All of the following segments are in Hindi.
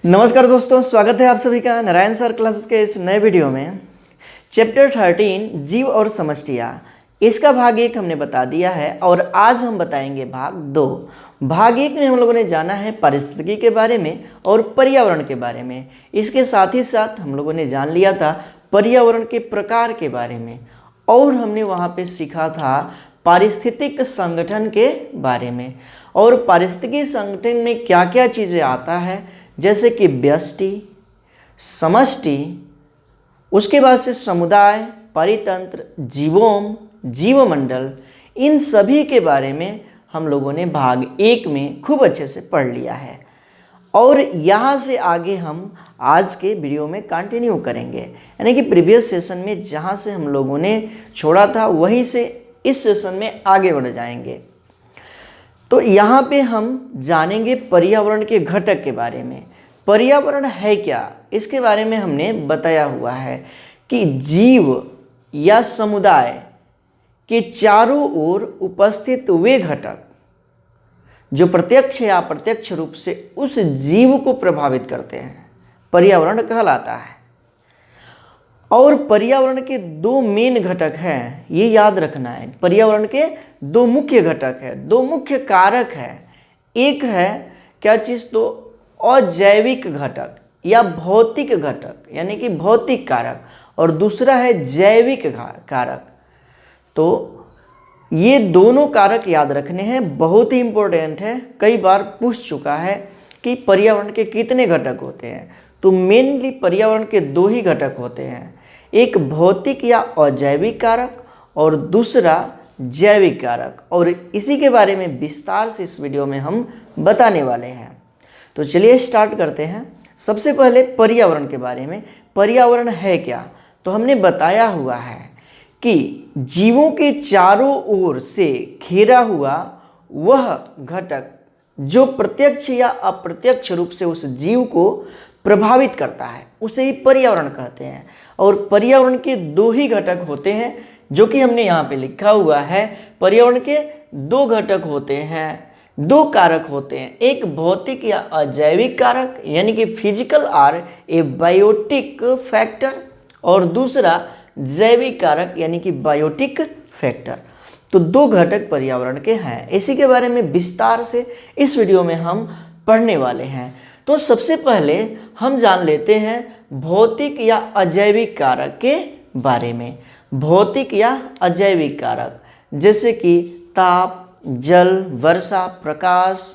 नमस्कार दोस्तों, स्वागत है आप सभी का नारायण सर क्लासेस के इस नए वीडियो में। चैप्टर 13 जीव और समष्टियाँ, इसका भाग 1 हमने बता दिया है और आज हम बताएंगे भाग 2। भाग 1 में हम लोगों ने जाना है पारिस्थितिकी के बारे में और पर्यावरण के बारे में। इसके साथ ही साथ हम लोगों ने जान लिया था पर्यावरण के प्रकार के बारे में और हमने वहाँ पे सीखा था पारिस्थितिक संगठन के बारे में। और पारिस्थितिकी संगठन में क्या क्या चीज़ें आता है, जैसे कि व्यष्टि, समष्टि, उसके बाद से समुदाय, परितंत्र, जीवोम, जीवमंडल, इन सभी के बारे में हम लोगों ने भाग 1 में खूब अच्छे से पढ़ लिया है। और यहाँ से आगे हम आज के वीडियो में कंटिन्यू करेंगे, यानी कि प्रीवियस सेशन में जहाँ से हम लोगों ने छोड़ा था वहीं से इस सेशन में आगे बढ़ जाएंगे। तो यहाँ पे हम जानेंगे पर्यावरण के घटक के बारे में। पर्यावरण है क्या, इसके बारे में हमने बताया हुआ है कि जीव या समुदाय के चारों ओर उपस्थित वे घटक जो प्रत्यक्ष या अप्रत्यक्ष रूप से उस जीव को प्रभावित करते हैं, पर्यावरण कहलाता है। और पर्यावरण के 2 मेन घटक हैं, ये याद रखना है। पर्यावरण के 2 मुख्य घटक है, 2 मुख्य कारक है। एक है क्या चीज़, तो अजैविक घटक या भौतिक घटक, यानी कि भौतिक कारक, और दूसरा है जैविक कारक। तो ये दोनों कारक याद रखने हैं, बहुत ही इम्पोर्टेंट है। कई बार पूछ चुका है कि पर्यावरण के कितने घटक होते हैं, तो मेनली पर्यावरण के 2 ही घटक होते हैं, एक भौतिक या अजैविक कारक और दूसरा जैविक कारक। और इसी के बारे में विस्तार से इस वीडियो में हम बताने वाले हैं। तो चलिए स्टार्ट करते हैं। सबसे पहले पर्यावरण के बारे में। पर्यावरण है क्या, तो हमने बताया हुआ है कि जीवों के चारों ओर से घेरा हुआ वह घटक जो प्रत्यक्ष या अप्रत्यक्ष रूप से उस जीव को प्रभावित करता है, उसे ही पर्यावरण कहते हैं। और पर्यावरण के 2 ही घटक होते हैं, जो कि हमने यहाँ पे लिखा हुआ है। पर्यावरण के 2 घटक होते हैं, 2 कारक होते हैं, एक भौतिक या अजैविक कारक यानी कि physical or abiotic factor, और दूसरा जैविक कारक यानी कि बायोटिक फैक्टर। तो 2 घटक पर्यावरण के हैं, इसी के बारे में विस्तार से इस वीडियो में हम पढ़ने वाले हैं। तो सबसे पहले हम जान लेते हैं भौतिक या अजैविक कारक के बारे में। भौतिक या अजैविक कारक जैसे कि ताप, जल, वर्षा, प्रकाश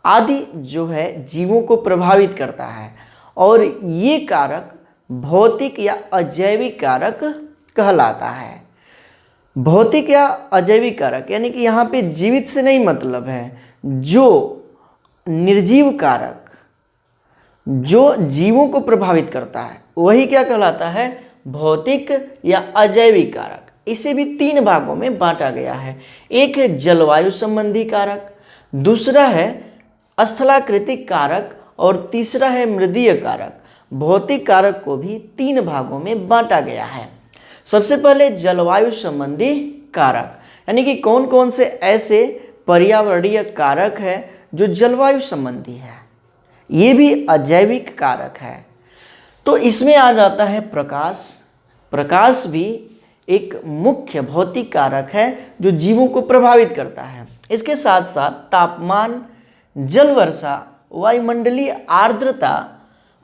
आदि जो है जीवों को प्रभावित करता है, और ये कारक भौतिक या अजैविक कारक कहलाता है। भौतिक या अजैविक कारक यानी कि यहाँ पे जीवित से नहीं मतलब है, जो निर्जीव कारक जो जीवों को प्रभावित करता है वही क्या कहलाता है, भौतिक या अजैविक कारक। इसे भी 3 भागों में बांटा गया है। एक है जलवायु संबंधी कारक, दूसरा है स्थलाकृतिक कारक और तीसरा है मृदीय कारक। भौतिक कारक को भी 3 भागों में बांटा गया है। सबसे पहले जलवायु संबंधी कारक, यानी कि कौन कौन से ऐसे पर्यावरणीय कारक है जो जलवायु संबंधी है, ये भी अजैविक कारक है। तो इसमें आ जाता है प्रकाश। प्रकाश भी एक मुख्य भौतिक कारक है जो जीवों को प्रभावित करता है। इसके साथ साथ तापमान, जल वर्षा, वायुमंडलीय आर्द्रता,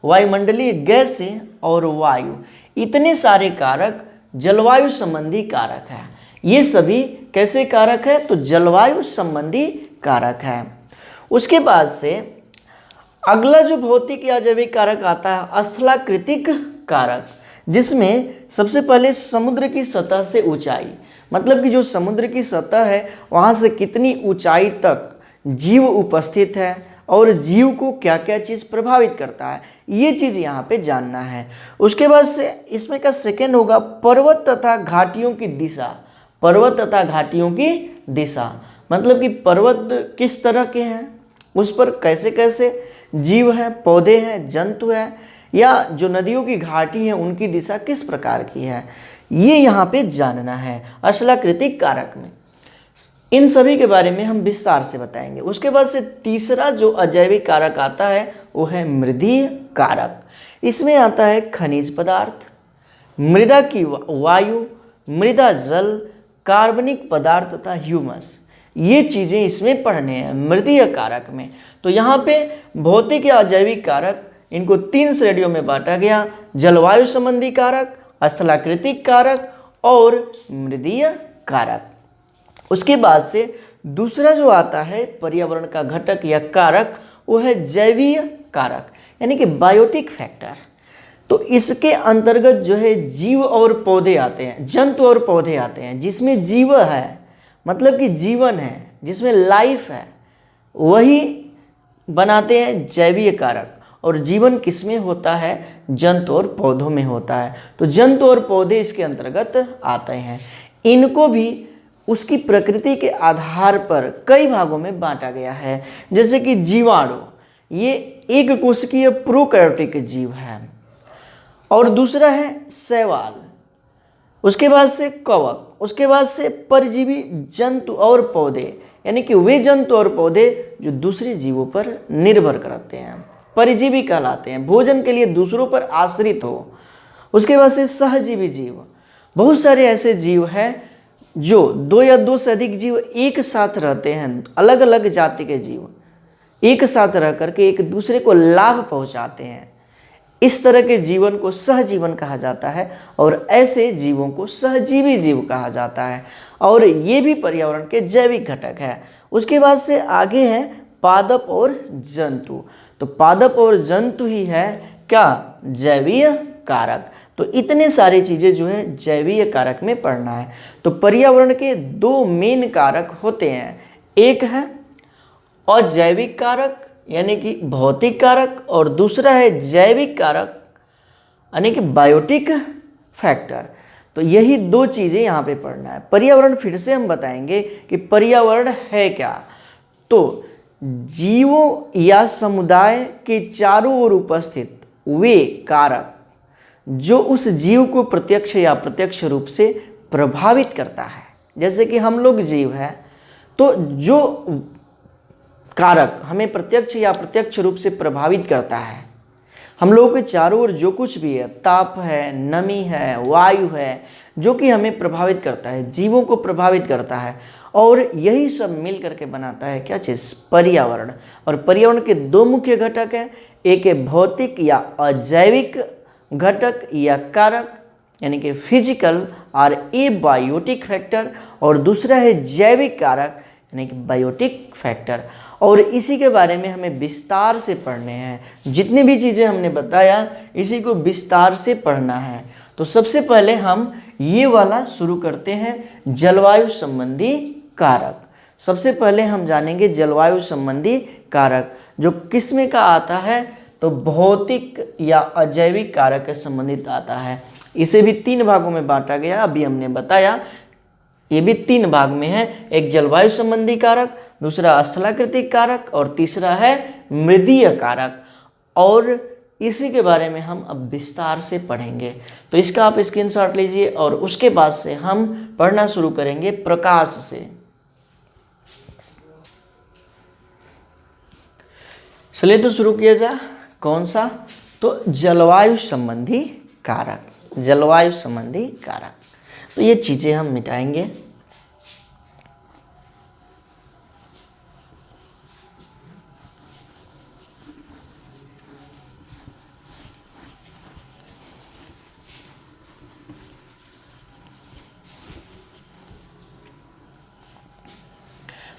वायुमंडलीय गैसें और वायु, इतने सारे कारक जलवायु संबंधी कारक है। ये सभी कैसे कारक है, तो जलवायु संबंधी कारक है। उसके बाद से अगला जो भौतिक या जैविक कारक आता है स्थलाकृतिक कारक, जिसमें सबसे पहले समुद्र की सतह से ऊंचाई, मतलब कि जो समुद्र की सतह है वहाँ से कितनी ऊंचाई तक जीव उपस्थित है और जीव को क्या क्या चीज़ प्रभावित करता है, ये चीज़ यहाँ पे जानना है। उसके बाद से इसमें का सेकेंड होगा पर्वत तथा घाटियों की दिशा। पर्वत तथा घाटियों की दिशा मतलब कि पर्वत किस तरह के हैं, उस पर कैसे कैसे जीव हैं, पौधे हैं, जंतु हैं, या जो नदियों की घाटी है उनकी दिशा किस प्रकार की है, ये यहाँ पे जानना है स्थलाकृतिक कारक में। इन सभी के बारे में हम विस्तार से बताएंगे। उसके बाद से तीसरा जो अजैविक कारक आता है वो है मृदीय कारक। इसमें आता है खनिज पदार्थ, मृदा की वायु, मृदा जल, कार्बनिक पदार्थ तथा ह्यूमस। ये चीज़ें इसमें पढ़ने हैं मृदीय कारक में। तो यहाँ पे भौतिक या अजैविक कारक, इनको 3 श्रेणियों में बांटा गया: जलवायु संबंधी कारक, स्थलाकृतिक कारक और मृदीय कारक। उसके बाद से दूसरा जो आता है पर्यावरण का घटक या कारक, वो है जैवीय कारक, यानी कि बायोटिक फैक्टर। तो इसके अंतर्गत जो है जीव और पौधे आते हैं, जंतु और पौधे आते हैं। जिसमें जीव है मतलब कि जीवन है, जिसमें लाइफ है, वही बनाते हैं जैवीय कारक। और जीवन किसमें होता है? जंतु और पौधों में होता है। तो जंतु और पौधे इसके अंतर्गत आते हैं। इनको भी उसकी प्रकृति के आधार पर कई भागों में बांटा गया है। जैसे कि जीवाणु, ये एक कोशिकीय प्रोकैरियोटिक जीव है। और दूसरा है शैवाल, उसके बाद से कवक, उसके बाद से परजीवी जंतु और पौधे, यानी कि वे जंतु और पौधे जो दूसरे जीवों पर निर्भर करते हैं, परजीवी कहलाते हैं, भोजन के लिए दूसरों पर आश्रित हो। उसके बाद से सहजीवी जीव, बहुत सारे ऐसे जीव हैं जो 2 या 2 से अधिक जीव एक साथ रहते हैं। अलग अलग जाति के जीव एक साथ रह करके एक दूसरे को लाभ पहुंचाते हैं। इस तरह के जीवन को सहजीवन कहा जाता है और ऐसे जीवों को सहजीवी जीव कहा जाता है। और ये भी पर्यावरण के जैविक घटक है। उसके बाद से आगे है पादप और जंतु। तो पादप और जंतु ही है क्या? जैवीय कारक। तो इतने सारी चीज़ें जो है जैवीय कारक में पढ़ना है। तो पर्यावरण के 2 मेन कारक होते हैं, एक है अजैविक कारक यानी कि भौतिक कारक, और दूसरा है जैविक कारक यानी कि बायोटिक फैक्टर। तो यही 2 चीज़ें यहाँ पे पढ़ना है। पर्यावरण फिर से हम बताएंगे कि पर्यावरण है क्या। तो जीवों या समुदाय के चारों ओर उपस्थित वे कारक जो उस जीव को प्रत्यक्ष या अप्रत्यक्ष रूप से प्रभावित करता है। जैसे कि हम लोग जीव हैं, तो जो कारक हमें प्रत्यक्ष या अप्रत्यक्ष रूप से प्रभावित करता है, हम लोगों के चारों ओर जो कुछ भी है, ताप है, नमी है, वायु है, जो कि हमें प्रभावित करता है, जीवों को प्रभावित करता है। और यही सब मिल करके बनाता है क्या चीज़? पर्यावरण। और पर्यावरण के 2 मुख्य घटक हैं, एक है भौतिक या अजैविक घटक या कारक यानी कि फिजिकल और ए बायोटिक फैक्टर, और दूसरा है जैविक कारक यानी कि बायोटिक फैक्टर। और इसी के बारे में हमें विस्तार से पढ़ने हैं। जितनी भी चीज़ें हमने बताया इसी को विस्तार से पढ़ना है। तो सबसे पहले हम ये वाला शुरू करते हैं, जलवायु संबंधी कारक। सबसे पहले हम जानेंगे जलवायु संबंधी कारक जो किसमें का आता है? तो भौतिक या अजैविक कारक से संबंधित आता है। इसे भी 3 भागों में बांटा गया, अभी हमने बताया। ये भी 3 भाग में है, एक जलवायु संबंधी कारक, दूसरा स्थलाकृतिक कारक और तीसरा है मृदीय कारक। और इसी के बारे में हम अब विस्तार से पढ़ेंगे। तो इसका आप स्क्रीनशॉट लीजिए और उसके बाद से हम पढ़ना शुरू करेंगे प्रकाश से। चलिए तो शुरू किया जाए। कौन सा? तो जलवायु संबंधी कारक, जलवायु संबंधी कारक। तो ये चीज़ें हम मिटाएंगे।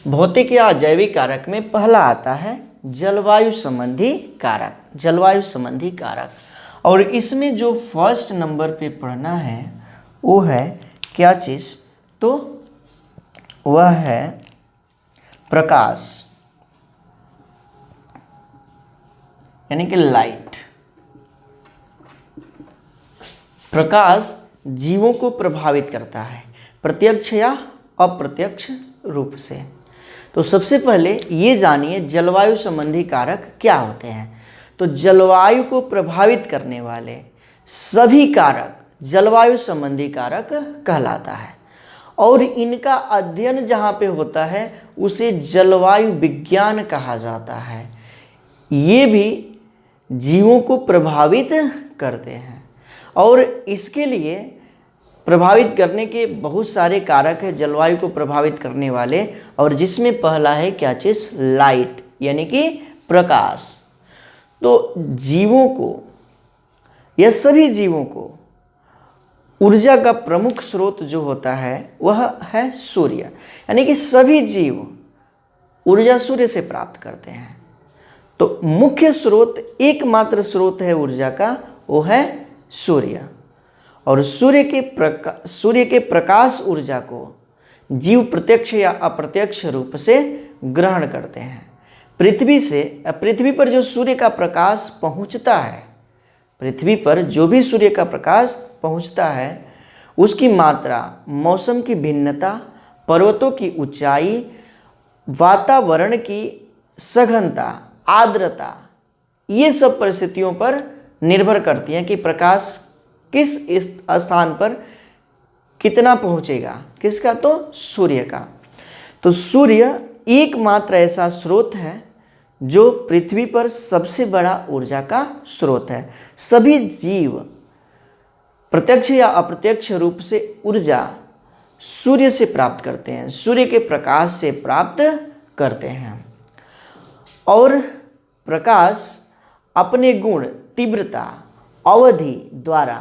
भौतिक या जैविक कारक में पहला आता है जलवायु संबंधी कारक, जलवायु संबंधी कारक। और इसमें जो फर्स्ट नंबर पे पढ़ना है वो है क्या चीज़? तो वह है प्रकाश यानी कि लाइट। प्रकाश जीवों को प्रभावित करता है प्रत्यक्ष या अप्रत्यक्ष रूप से। तो सबसे पहले ये जानिए जलवायु संबंधी कारक क्या होते हैं। तो जलवायु को प्रभावित करने वाले सभी कारक जलवायु संबंधी कारक कहलाता है। और इनका अध्ययन जहाँ पे होता है उसे जलवायु विज्ञान कहा जाता है। ये भी जीवों को प्रभावित करते हैं और इसके लिए प्रभावित करने के बहुत सारे कारक हैं जलवायु को प्रभावित करने वाले, और जिसमें पहला है क्या चीज़, लाइट यानी कि प्रकाश। तो जीवों को या सभी जीवों को ऊर्जा का प्रमुख स्रोत जो होता है वह है सूर्य, यानी कि सभी जीव ऊर्जा सूर्य से प्राप्त करते हैं। तो मुख्य स्रोत, एकमात्र स्रोत है ऊर्जा का, वो है सूर्य। और सूर्य के प्रकाश ऊर्जा को जीव प्रत्यक्ष या अप्रत्यक्ष रूप से ग्रहण करते हैं। पृथ्वी पर जो सूर्य का प्रकाश पहुंचता है, पृथ्वी पर जो भी सूर्य का प्रकाश पहुंचता है उसकी मात्रा, मौसम की भिन्नता, पर्वतों की ऊंचाई, वातावरण की सघनता, आर्द्रता, ये सब परिस्थितियों पर निर्भर करती हैं कि प्रकाश किस स्थान पर कितना पहुंचेगा, किसका, तो सूर्य का। तो सूर्य एकमात्र ऐसा स्रोत है जो पृथ्वी पर सबसे बड़ा ऊर्जा का स्रोत है। सभी जीव प्रत्यक्ष या अप्रत्यक्ष रूप से ऊर्जा सूर्य से प्राप्त करते हैं, सूर्य के प्रकाश से प्राप्त करते हैं। और प्रकाश अपने गुण, तीव्रता, अवधि द्वारा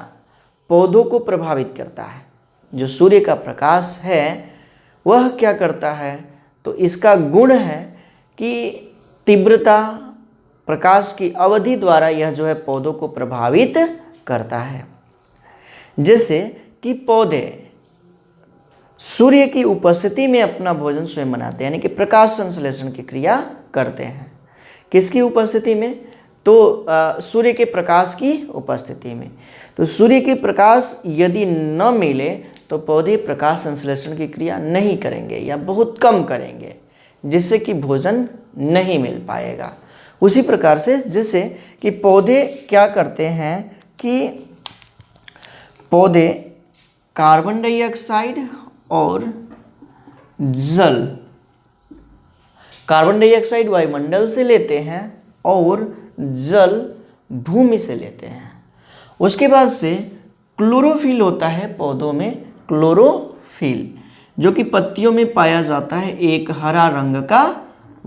पौधों को प्रभावित करता है। जो सूर्य का प्रकाश है वह क्या करता है, तो इसका गुण है कि तीव्रता, प्रकाश की अवधि द्वारा यह जो है पौधों को प्रभावित करता है। जैसे कि पौधे सूर्य की उपस्थिति में अपना भोजन स्वयं बनाते हैं, यानी कि प्रकाश संश्लेषण की क्रिया करते हैं। किसकी उपस्थिति में, तो सूर्य के प्रकाश की उपस्थिति में। तो सूर्य के प्रकाश यदि न मिले तो पौधे प्रकाश संश्लेषण की क्रिया नहीं करेंगे या बहुत कम करेंगे, जिससे कि भोजन नहीं मिल पाएगा। उसी प्रकार से जैसे कि पौधे क्या करते हैं कि पौधे कार्बन डाइऑक्साइड और जल, कार्बन डाइऑक्साइड वायुमंडल से लेते हैं और जल भूमि से लेते हैं। उसके बाद से क्लोरोफिल होता है पौधों में, क्लोरोफिल जो कि पत्तियों में पाया जाता है, एक हरा रंग का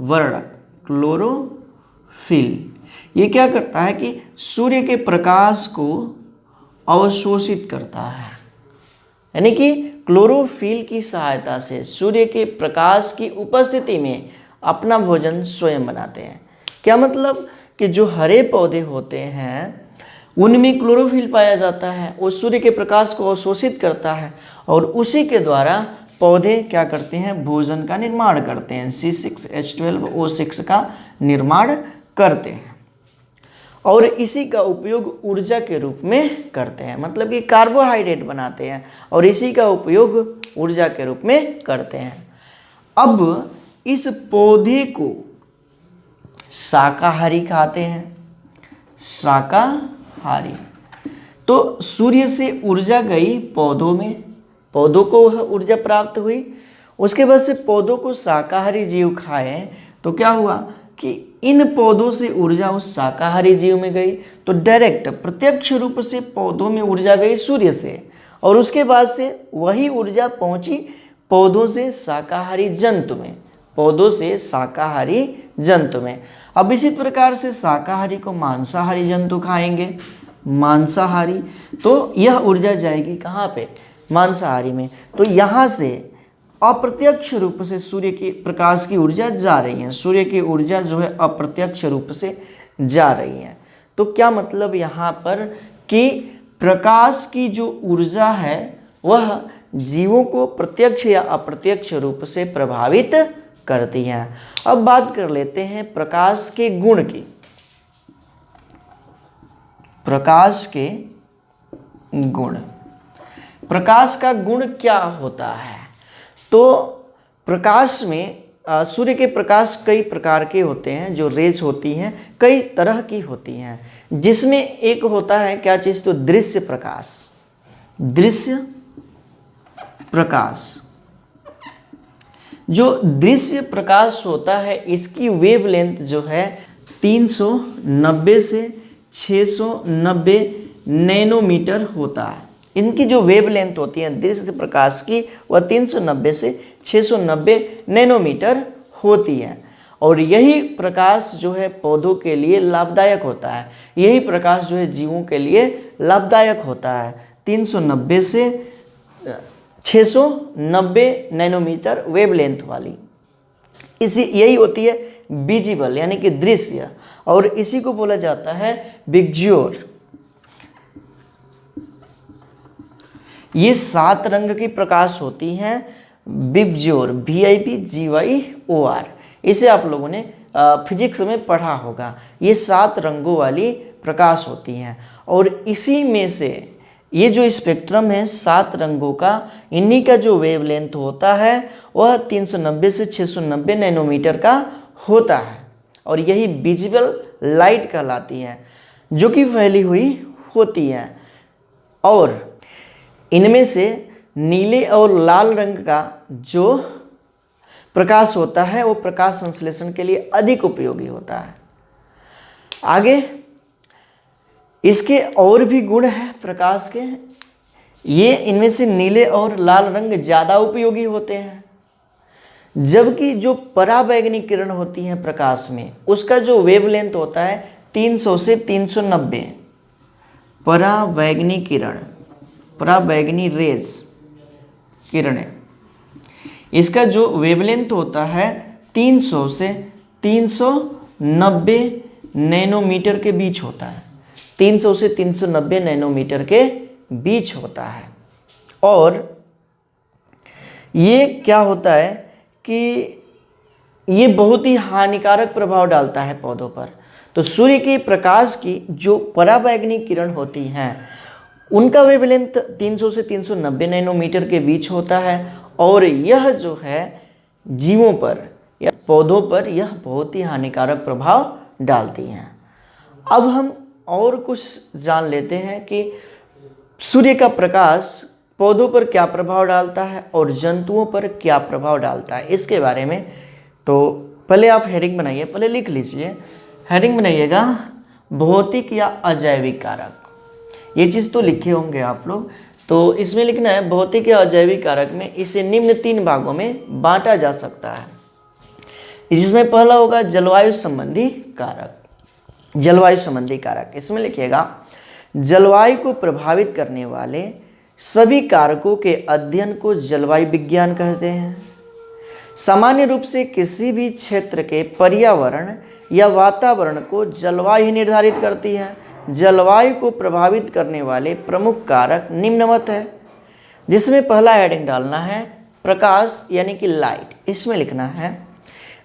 वर्णक क्लोरोफिल। ये क्या करता है कि सूर्य के प्रकाश को अवशोषित करता है, यानी कि क्लोरोफिल की सहायता से सूर्य के प्रकाश की उपस्थिति में अपना भोजन स्वयं बनाते हैं। क्या मतलब कि जो हरे पौधे होते हैं उनमें क्लोरोफिल पाया जाता है, वो सूर्य के प्रकाश को अवशोषित करता है और उसी के द्वारा पौधे क्या करते हैं, भोजन का निर्माण करते हैं, C6H12O6 का निर्माण करते हैं और इसी का उपयोग ऊर्जा के रूप में करते हैं। मतलब कि कार्बोहाइड्रेट बनाते हैं और इसी का उपयोग ऊर्जा के रूप में करते हैं। अब इस पौधे को शाकाहारी खाते हैं, शाकाहारी। तो सूर्य से ऊर्जा गई पौधों में, पौधों को वह ऊर्जा प्राप्त हुई। उसके बाद से पौधों को शाकाहारी जीव खाए तो क्या हुआ कि इन पौधों से ऊर्जा उस शाकाहारी जीव में गई, तो डायरेक्ट प्रत्यक्ष रूप से पौधों में ऊर्जा गई सूर्य से, और उसके बाद से वही ऊर्जा पहुंची पौधों से शाकाहारी जंतु में, पौधों से शाकाहारी जंतु में। अब इसी प्रकार से शाकाहारी को मांसाहारी जंतु खाएंगे, मांसाहारी, तो यह ऊर्जा जाएगी कहाँ पे, मांसाहारी में। तो यहाँ से अप्रत्यक्ष रूप से सूर्य के प्रकाश की ऊर्जा जा रही है, सूर्य की ऊर्जा जो है अप्रत्यक्ष रूप से जा रही है। तो क्या मतलब यहाँ पर कि प्रकाश की जो ऊर्जा है वह जीवों को प्रत्यक्ष या अप्रत्यक्ष रूप से प्रभावित करती है। अब बात कर लेते हैं प्रकाश के गुण की। प्रकाश के गुण, प्रकाश का गुण क्या होता है, तो प्रकाश में सूर्य के प्रकाश कई प्रकार के होते हैं, जो रेज होती हैं कई तरह की होती हैं, जिसमें एक होता है क्या चीज़, तो दृश्य प्रकाश। दृश्य प्रकाश जो दृश्य प्रकाश होता है इसकी वेवलेंथ जो है 390 से 690 नैनोमीटर होता है। इनकी जो वेवलेंथ होती है दृश्य प्रकाश की वह 390 से 690 नैनोमीटर होती है। और यही प्रकाश जो है पौधों के लिए लाभदायक होता है, यही प्रकाश जो है जीवों के लिए लाभदायक होता है। 390 से 690 नैनोमीटर वेवलेंथ वाली इसी यही होती है विजिबल यानी कि दृश्य, और इसी को बोला जाता है विग्योर। ये 7 रंग की प्रकाश होती हैं विग्योर, VIBGYOR। इसे आप लोगों ने फिजिक्स में पढ़ा होगा। ये 7 रंगों वाली प्रकाश होती हैं और इसी में से ये जो स्पेक्ट्रम है 7 रंगों का, इन्हीं का जो वेवलेंथ होता है वह 390 से 690 नैनोमीटर का होता है और यही विजिबल लाइट कहलाती है जो कि फैली हुई होती है। और इनमें से नीले और लाल रंग का जो प्रकाश होता है वो प्रकाश संश्लेषण के लिए अधिक उपयोगी होता है। आगे इसके और भी गुण हैं प्रकाश के। ये इनमें से नीले और लाल रंग ज़्यादा उपयोगी होते हैं, जबकि जो पराबैंगनी किरण होती हैं प्रकाश में उसका जो वेवलेंथ होता है 300 से 390। पराबैंगनी किरण, पराबैंगनी रेज किरणें, इसका जो वेवलेंथ होता है 300 से 390 नैनोमीटर के बीच होता है। 300 से 390 नैनोमीटर के बीच होता है। और ये क्या होता है कि ये बहुत ही हानिकारक प्रभाव डालता है पौधों पर। तो सूर्य के प्रकाश की जो पराबैंगनी किरण होती हैं उनका वेवलेंथ 300 से 390 नैनोमीटर के बीच होता है और यह जो है जीवों पर या पौधों पर यह बहुत ही हानिकारक प्रभाव डालती हैं। अब हम और कुछ जान लेते हैं कि सूर्य का प्रकाश पौधों पर क्या प्रभाव डालता है और जंतुओं पर क्या प्रभाव डालता है इसके बारे में। तो पहले आप हेडिंग बनाइए, पहले लिख लीजिए, हेडिंग बनाइएगा भौतिक या अजैविक कारक। ये चीज़ तो लिखे होंगे आप लोग, तो इसमें लिखना है भौतिक या अजैविक कारक में इसे निम्न 3 भागों में बांटा जा सकता है, जिसमें पहला होगा जलवायु संबंधी कारक। जलवायु संबंधी कारक इसमें लिखिएगा जलवायु को प्रभावित करने वाले सभी कारकों के अध्ययन को जलवायु विज्ञान कहते हैं। सामान्य रूप से किसी भी क्षेत्र के पर्यावरण या वातावरण को जलवायु ही निर्धारित करती है। जलवायु को प्रभावित करने वाले प्रमुख कारक निम्नवत है, जिसमें पहला हेडिंग डालना है प्रकाश यानी कि लाइट। इसमें लिखना है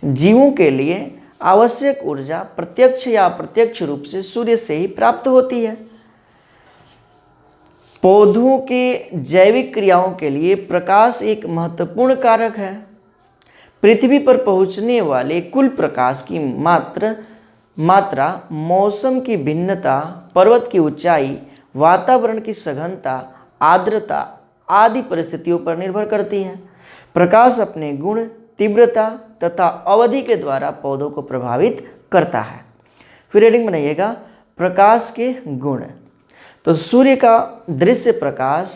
जीवों के लिए आवश्यक ऊर्जा प्रत्यक्ष या अप्रत्यक्ष रूप से सूर्य से ही प्राप्त होती है। पौधों के जैविक क्रियाओं के लिए प्रकाश एक महत्वपूर्ण कारक है। पृथ्वी पर पहुंचने वाले कुल प्रकाश की मात्रा मौसम की भिन्नता, पर्वत की ऊंचाई, वातावरण की सघनता, आर्द्रता आदि परिस्थितियों पर निर्भर करती है। प्रकाश अपने गुण, तीव्रता तथा अवधि के द्वारा पौधों को प्रभावित करता है। फिर हेडिंग बनाइएगा प्रकाश के गुण। तो सूर्य का दृश्य प्रकाश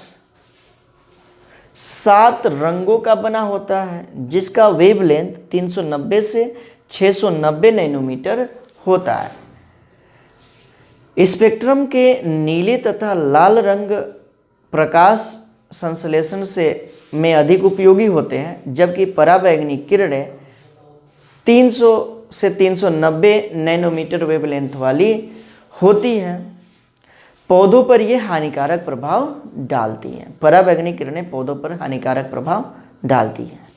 7 रंगों का बना होता है, जिसका वेवलेंथ 390 से 690 नैनोमीटर होता है। स्पेक्ट्रम के नीले तथा लाल रंग प्रकाश संश्लेषण में अधिक उपयोगी होते हैं, जबकि पराबैंगनी किरणें 300 से 390 नैनोमीटर वेवलेंथ वाली होती हैं। पौधों पर यह हानिकारक प्रभाव डालती हैं। पराबैंगनी किरणें पौधों पर हानिकारक प्रभाव डालती हैं।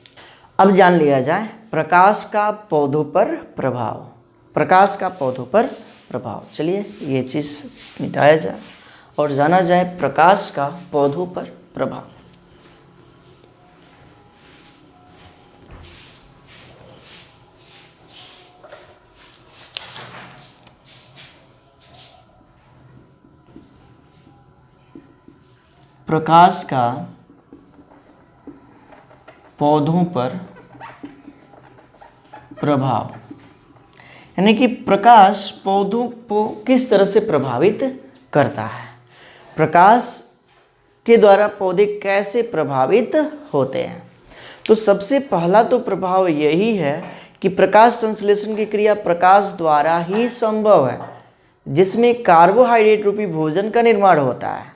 अब जान लिया जाए प्रकाश का पौधों पर प्रभाव। प्रकाश का पौधों पर प्रभाव, चलिए ये चीज़ मिटाया जाए और जाना जाए प्रकाश का पौधों पर प्रभाव। प्रकाश का पौधों पर प्रभाव, यानी कि प्रकाश पौधों को किस तरह से प्रभावित करता है, प्रकाश के द्वारा पौधे कैसे प्रभावित होते हैं। तो सबसे पहला तो प्रभाव यही है कि प्रकाश संश्लेषण की क्रिया प्रकाश द्वारा ही संभव है, जिसमें कार्बोहाइड्रेट रूपी भोजन का निर्माण होता है।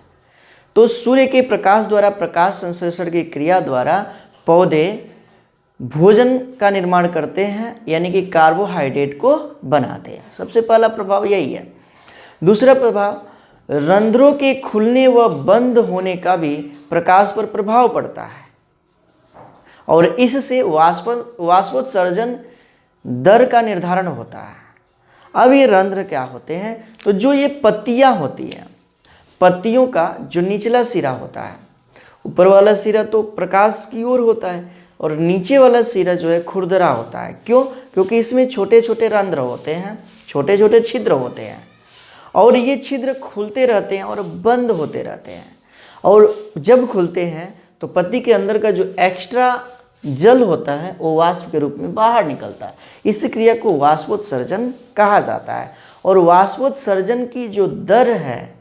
तो सूर्य के प्रकाश द्वारा प्रकाश संश्लेषण की क्रिया द्वारा पौधे भोजन का निर्माण करते हैं, यानी कि कार्बोहाइड्रेट को बनाते हैं। सबसे पहला प्रभाव यही है। दूसरा प्रभाव, रंध्रों के खुलने व बंद होने का भी प्रकाश पर प्रभाव पड़ता है और इससे वाष्पोत्सर्जन दर का निर्धारण होता है। अब ये रंध्र क्या होते हैं, तो जो ये पत्तियां होती हैं, पत्तियों का जो निचला सिरा होता है, ऊपर वाला सिरा तो प्रकाश की ओर होता है और नीचे वाला सिरा जो है खुरदरा होता है। क्यों? क्योंकि इसमें छोटे छोटे रंध्र होते हैं, छोटे छोटे छिद्र होते हैं और ये छिद्र खुलते रहते हैं और बंद होते रहते हैं। और जब खुलते हैं तो पत्ती के अंदर का जो एक्स्ट्रा जल होता है वो वाष्प के रूप में बाहर निकलता है। इस क्रिया को वाष्पोत्सर्जन कहा जाता है और वाष्पोत्सर्जन की जो दर है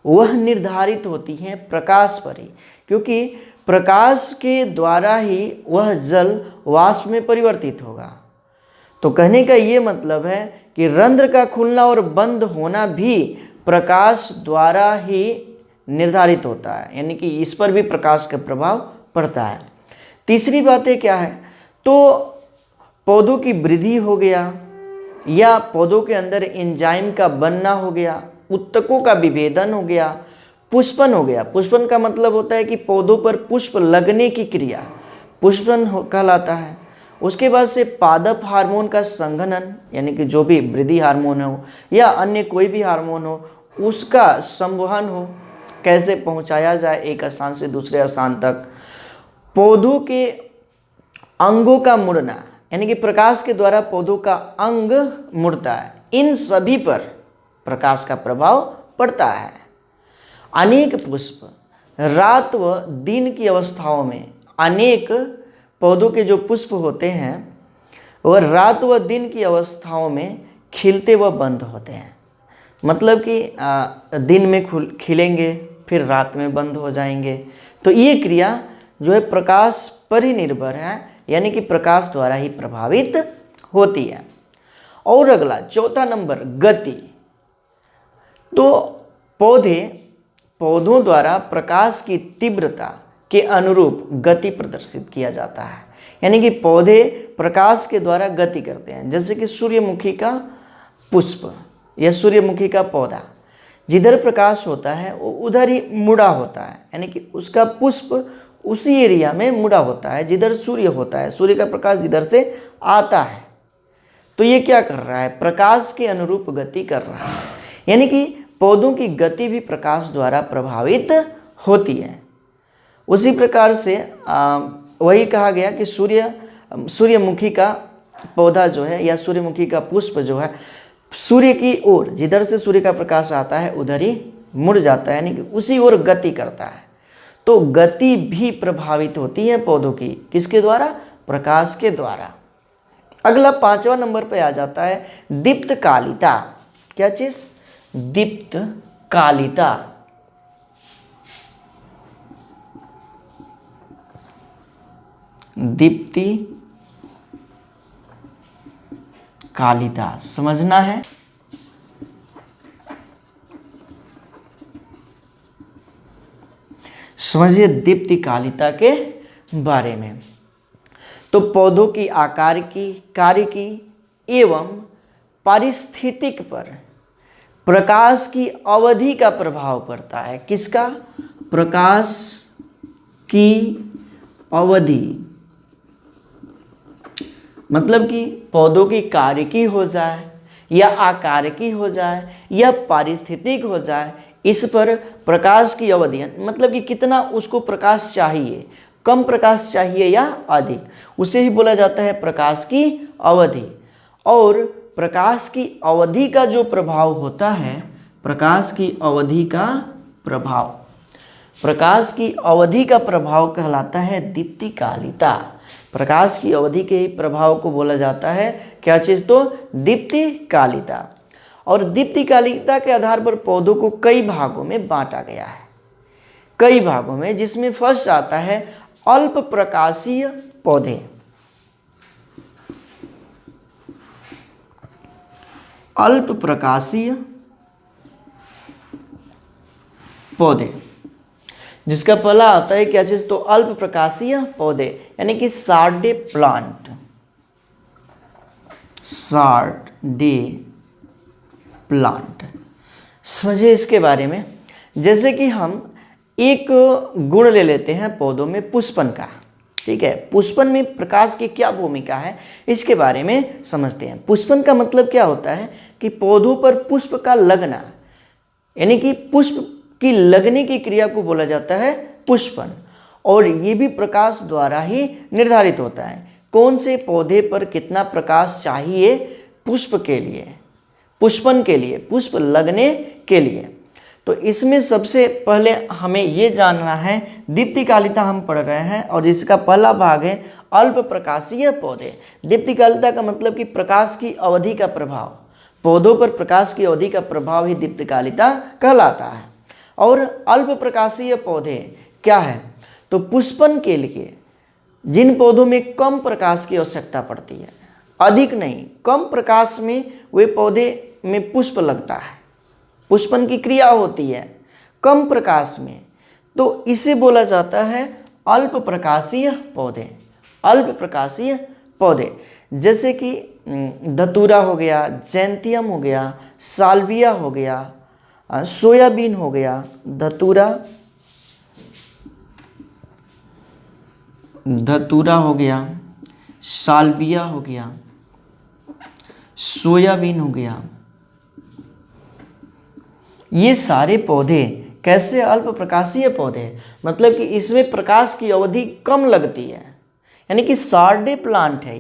वह निर्धारित होती है प्रकाश पर ही, क्योंकि प्रकाश के द्वारा ही वह जल वाष्प में परिवर्तित होगा। तो कहने का ये मतलब है कि रंध्र का खुलना और बंद होना भी प्रकाश द्वारा ही निर्धारित होता है, यानी कि इस पर भी प्रकाश का प्रभाव पड़ता है। तीसरी बातें क्या है, तो पौधों की वृद्धि हो गया या पौधों के अंदर एंजाइम का बनना हो गया, उत्तकों का विभेदन हो गया, पुष्पन हो गया। पुष्पन का मतलब होता है कि पौधों पर पुष्प लगने की क्रिया पुष्पन कहलाता है। उसके बाद से पादप हार्मोन का संघनन, यानी कि जो भी वृद्धि हार्मोन हो या अन्य कोई भी हार्मोन हो उसका संवहन हो, कैसे पहुंचाया जाए एक स्थान से दूसरे स्थान तक। पौधों के अंगों का मुड़ना, यानी कि प्रकाश के द्वारा पौधों का अंग मुड़ता है, इन सभी पर प्रकाश का प्रभाव पड़ता है। अनेक पुष्प रात व दिन की अवस्थाओं में, अनेक पौधों के जो पुष्प होते हैं वह रात व दिन की अवस्थाओं में खिलते व बंद होते हैं। मतलब कि दिन में खिलेंगे फिर रात में बंद हो जाएंगे। तो ये क्रिया जो है प्रकाश पर ही निर्भर है, यानी कि प्रकाश द्वारा ही प्रभावित होती है। और अगला चौथा नंबर, गति। तो पौधों द्वारा प्रकाश की तीव्रता के अनुरूप गति प्रदर्शित किया जाता है, यानी कि पौधे प्रकाश के द्वारा गति करते हैं। जैसे कि सूर्यमुखी का पुष्प या सूर्यमुखी का पौधा, जिधर प्रकाश होता है वो उधर ही मुड़ा होता है, यानी कि उसका पुष्प उसी एरिया में मुड़ा होता है जिधर सूर्य होता है, सूर्य का प्रकाश जिधर से आता है। तो ये क्या कर रहा है, प्रकाश के अनुरूप गति कर रहा है, यानी कि पौधों की गति भी प्रकाश द्वारा प्रभावित होती है। उसी प्रकार से वही कहा गया कि सूर्यमुखी का पौधा जो है या सूर्यमुखी का पुष्प जो है सूर्य की ओर, जिधर से सूर्य का प्रकाश आता है उधर ही मुड़ जाता है, यानी कि उसी ओर गति करता है। तो गति भी प्रभावित होती है पौधों की, किसके द्वारा, प्रकाश के द्वारा। अगला 5वां नंबर पे आ जाता है दीप्त कालिता। क्या चीज, दीप्त कालिता। दीप्ति कालिता समझना है। समझिए दीप्ति कालिता के बारे में। तो पौधों की आकार की, कार्य की एवं पारिस्थितिक पर प्रकाश की अवधि का प्रभाव पड़ता है। किसका, प्रकाश की अवधि, मतलब कि पौधों की कार्य की हो जाए या आकार की हो जाए या पारिस्थितिक हो जाए, इस पर प्रकाश की अवधि, मतलब कि कितना उसको प्रकाश चाहिए, कम प्रकाश चाहिए या अधिक, उसे ही बोला जाता है प्रकाश की अवधि। और प्रकाश की अवधि का जो प्रभाव होता है, प्रकाश की अवधि का प्रभाव, प्रकाश की अवधि का प्रभाव कहलाता है दीप्तिकालिता। प्रकाश की अवधि के प्रभाव को बोला जाता है क्या चीज़, तो दीप्तिकालिता। और दीप्तिकालिता के आधार पर पौधों को कई भागों में बांटा गया है, कई भागों में, जिसमें फर्स्ट आता है अल्प प्रकाशीय पौधे। अल्प प्रकाशीय पौधे, जिसका पहला आता है क्या चीज, तो अल्प प्रकाशीय पौधे यानी कि शार्डे प्लांट। शार्डे प्लांट समझिए इसके बारे में। जैसे कि हम एक गुण ले लेते हैं पौधों में, पुष्पन का। ठीक है, पुष्पन में प्रकाश की क्या भूमिका है इसके बारे में समझते हैं। पुष्पन का मतलब क्या होता है कि पौधों पर पुष्प का लगना, यानी कि पुष्प की लगने की क्रिया को बोला जाता है पुष्पन। और ये भी प्रकाश द्वारा ही निर्धारित होता है, कौन से पौधे पर कितना प्रकाश चाहिए पुष्प के लिए, पुष्पन के लिए, पुष्प लगने के लिए। तो इसमें सबसे पहले हमें ये जानना है, दीप्तिकालिता हम पढ़ रहे हैं और इसका पहला भाग है अल्प प्रकाशीय पौधे। दीप्तिकालिता का मतलब कि प्रकाश की अवधि का प्रभाव, पौधों पर प्रकाश की अवधि का प्रभाव ही दीप्तिकालिता कहलाता है। और अल्प प्रकाशीय पौधे क्या है, तो पुष्पन के लिए जिन पौधों में कम प्रकाश की आवश्यकता पड़ती है, अधिक नहीं, कम प्रकाश में वे पौधे में पुष्प लगता है, पुष्पन की क्रिया होती है कम प्रकाश में, तो इसे बोला जाता है अल्प प्रकाशीय पौधे। अल्प प्रकाशीय पौधे जैसे कि धतूरा हो गया, जैंतियम हो गया, साल्विया हो गया, सोयाबीन हो गया, धतूरा हो गया, साल्विया हो गया, सोयाबीन हो गया, ये सारे पौधे कैसे अल्प प्रकाशीय पौधे, मतलब कि इसमें प्रकाश की अवधि कम लगती है, यानी कि शार्डे प्लांट है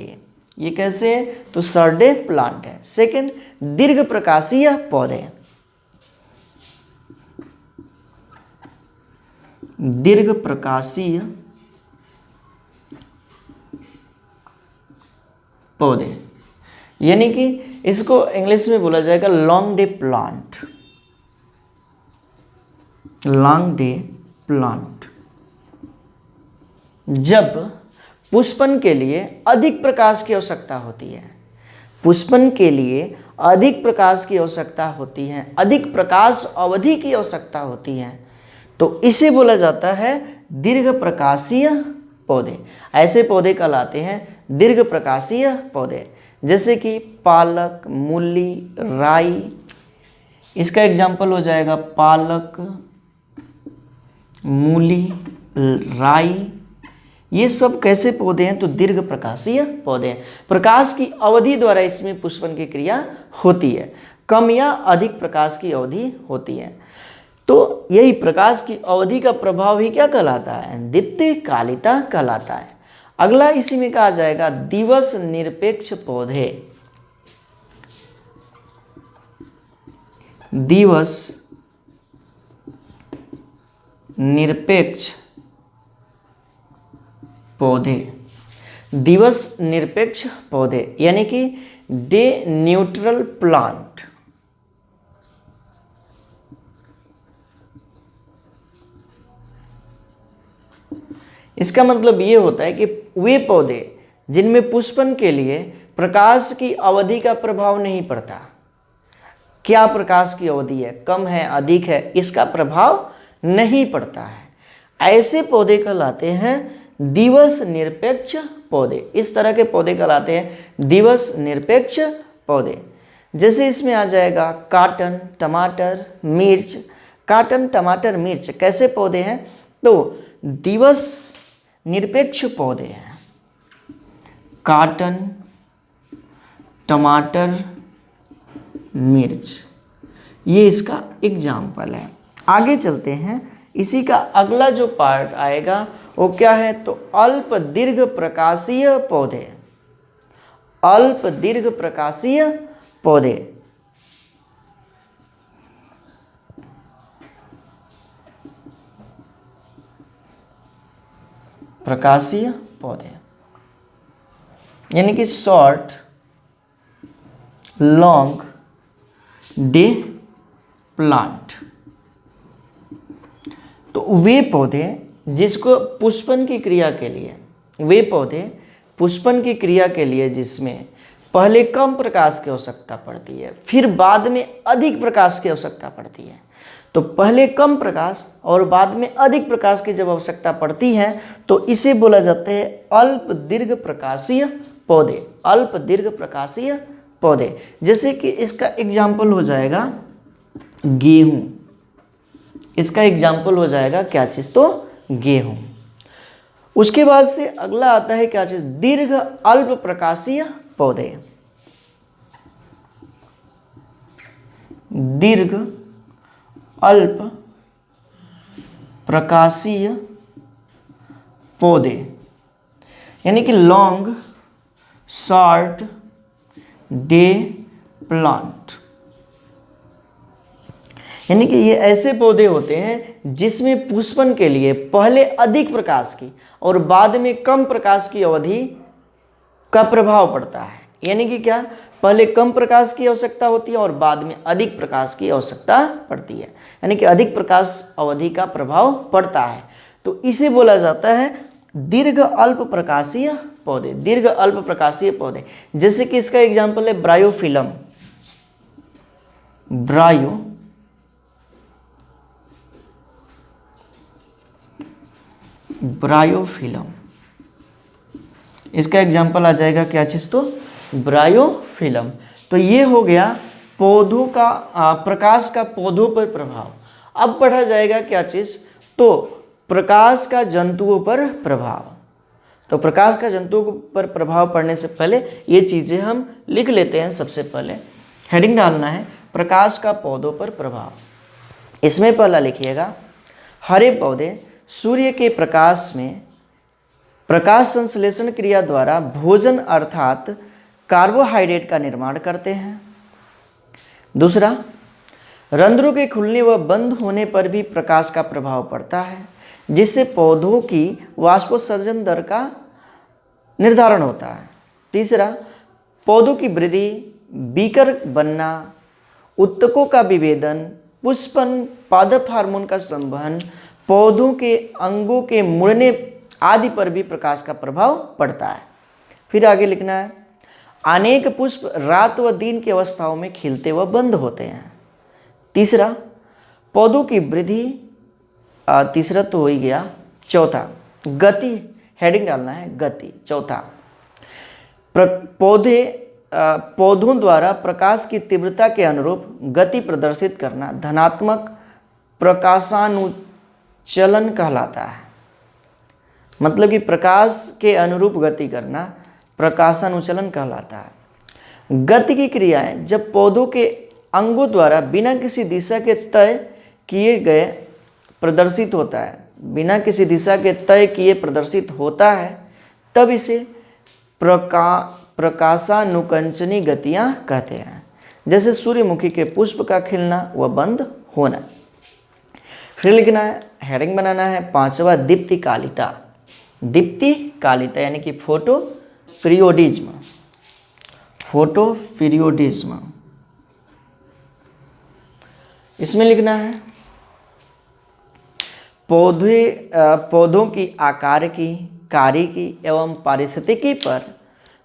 ये कैसे है, तो शार्डे प्लांट है। सेकंड, दीर्घ प्रकाशीय पौधे। दीर्घ प्रकाशीय पौधे यानी कि इसको इंग्लिश में बोला जाएगा long day plant. Long day plant जब पुष्पन के लिए अधिक प्रकाश की आवश्यकता होती है, पुष्पन के लिए अधिक प्रकाश की आवश्यकता होती है, अधिक प्रकाश अवधि की आवश्यकता होती है, तो इसे बोला जाता है दीर्घ प्रकाशीय पौधे। ऐसे पौधे कहलाते हैं दीर्घ प्रकाशीय पौधे, जैसे कि पालक, मूली, राई। इसका एग्जाम्पल हो जाएगा पालक, मूली, राई। ये सब कैसे पौधे हैं, तो दीर्घ प्रकाशीय पौधे हैं। प्रकाश की अवधि द्वारा इसमें पुष्पन की क्रिया होती है, कम या अधिक प्रकाश की अवधि होती है। तो यही प्रकाश की अवधि का प्रभाव ही क्या कहलाता है, दीप्तिकालिता कहलाता है। अगला इसी में कहा जाएगा दिवस निरपेक्ष पौधे। दिवस निरपेक्ष पौधे। दिवस निरपेक्ष पौधे यानी कि डे न्यूट्रल प्लांट। इसका मतलब ये होता है कि वे पौधे जिनमें पुष्पन के लिए प्रकाश की अवधि का प्रभाव नहीं पड़ता। क्या प्रकाश की अवधि है, कम है, अधिक है, इसका प्रभाव नहीं पड़ता है, ऐसे पौधे कहलाते हैं दिवस निरपेक्ष पौधे। इस तरह के पौधे कहलाते हैं दिवस निरपेक्ष पौधे। जैसे इसमें आ जाएगा काटन, टमाटर, मिर्च। काटन, टमाटर, मिर्च कैसे पौधे हैं, तो दिवस निरपेक्ष पौधे हैं। काटन, टमाटर, मिर्च, ये इसका एग्जाम्पल है। आगे चलते हैं, इसी का अगला जो पार्ट आएगा वो क्या है, तो अल्प दीर्घ प्रकाशीय पौधे। अल्प दीर्घ प्रकाशीय पौधे प्रकाशीय पौधे, यानी कि शॉर्ट लॉन्ग डे प्लांट। तो वे पौधे जिसको पुष्पन की क्रिया के लिए, वे पौधे पुष्पन की क्रिया के लिए जिसमें पहले कम प्रकाश की आवश्यकता पड़ती है, फिर बाद में अधिक प्रकाश की आवश्यकता पड़ती है। तो पहले कम प्रकाश और बाद में अधिक प्रकाश की जब आवश्यकता पड़ती है तो इसे बोला जाता है अल्प दीर्घ प्रकाशीय पौधे, अल्प दीर्घ प्रकाशीय पौधे। जैसे कि इसका एग्जाम्पल हो जाएगा गेहूं, इसका एग्जाम्पल हो जाएगा क्या चीज़, तो गेहूं। उसके बाद से अगला आता है क्या चीज़, दीर्घ अल्प प्रकाशीय पौधे, दीर्घ अल्प प्रकाशीय पौधे, यानी कि लॉन्ग शॉर्ट डे प्लांट। यानी कि ये ऐसे पौधे होते हैं जिसमें पुष्पन के लिए पहले अधिक प्रकाश की और बाद में कम प्रकाश की अवधि का प्रभाव पड़ता है। यानी कि क्या, पहले कम प्रकाश की आवश्यकता होती है और बाद में अधिक प्रकाश की आवश्यकता पड़ती है, यानी कि अधिक प्रकाश अवधि का प्रभाव पड़ता है। तो इसे बोला जाता है दीर्घ अल्प प्रकाशीय पौधे, दीर्घ अल्प प्रकाशीय पौधे। जैसे कि इसका एग्जाम्पल है ब्रायोफिलम, ब्रायोफिलम, इसका एग्जाम्पल आ जाएगा क्या चीज़, तो ब्रायोफिलम। तो ये हो गया पौधों का प्रकाश का पौधों पर प्रभाव। अब पढ़ा जाएगा क्या चीज़, तो प्रकाश का जंतुओं पर प्रभाव। तो प्रकाश का जंतुओं पर प्रभाव पड़ने से पहले ये चीज़ें हम लिख लेते हैं। सबसे पहले हेडिंग डालना है प्रकाश का पौधों पर प्रभाव। इसमें पहला लिखिएगा, हरे पौधे सूर्य के प्रकाश में प्रकाश संश्लेषण क्रिया द्वारा भोजन अर्थात कार्बोहाइड्रेट का निर्माण करते हैं। दूसरा, रंध्रों के खुलने व बंद होने पर भी प्रकाश का प्रभाव पड़ता है, जिससे पौधों की वाष्पोत्सर्जन दर का निर्धारण होता है। तीसरा, पौधों की वृद्धि, बीकर बनना, उत्तकों का विभेदन, पुष्पन, पादप हार्मोन का संवहन, पौधों के अंगों के मुड़ने आदि पर भी प्रकाश का प्रभाव पड़ता है। फिर आगे लिखना है, अनेक पुष्प रात व दिन की अवस्थाओं में खिलते व बंद होते हैं। तीसरा, पौधों की वृद्धि, तीसरा तो हो ही गया। चौथा, गति, हेडिंग डालना है गति। चौथा, पौधों द्वारा प्रकाश की तीव्रता के अनुरूप गति प्रदर्शित करना धनात्मक प्रकाशानुचलन कहलाता है। मतलब कि प्रकाश के अनुरूप गति करना प्रकाशानुचलन कहलाता है। गति की क्रियाएं जब पौधों के अंगों द्वारा बिना किसी दिशा के तय किए गए प्रदर्शित होता है, बिना किसी दिशा के तय किए प्रदर्शित होता है, तब इसे प्रकाशानुकंचनी गतियां कहते हैं। जैसे सूर्यमुखी के पुष्प का खिलना व बंद होना। फिर लिखना है, हेडिंग बनाना है पांचवा, दीप्तिकालिता। दीप्तिकालिता यानी कि फोटो पीरियोडिज्म, फोटो पीरियोडिज्म। इसमें लिखना है पौधों की आकार की, कार्य की एवं पारिस्थितिकी पर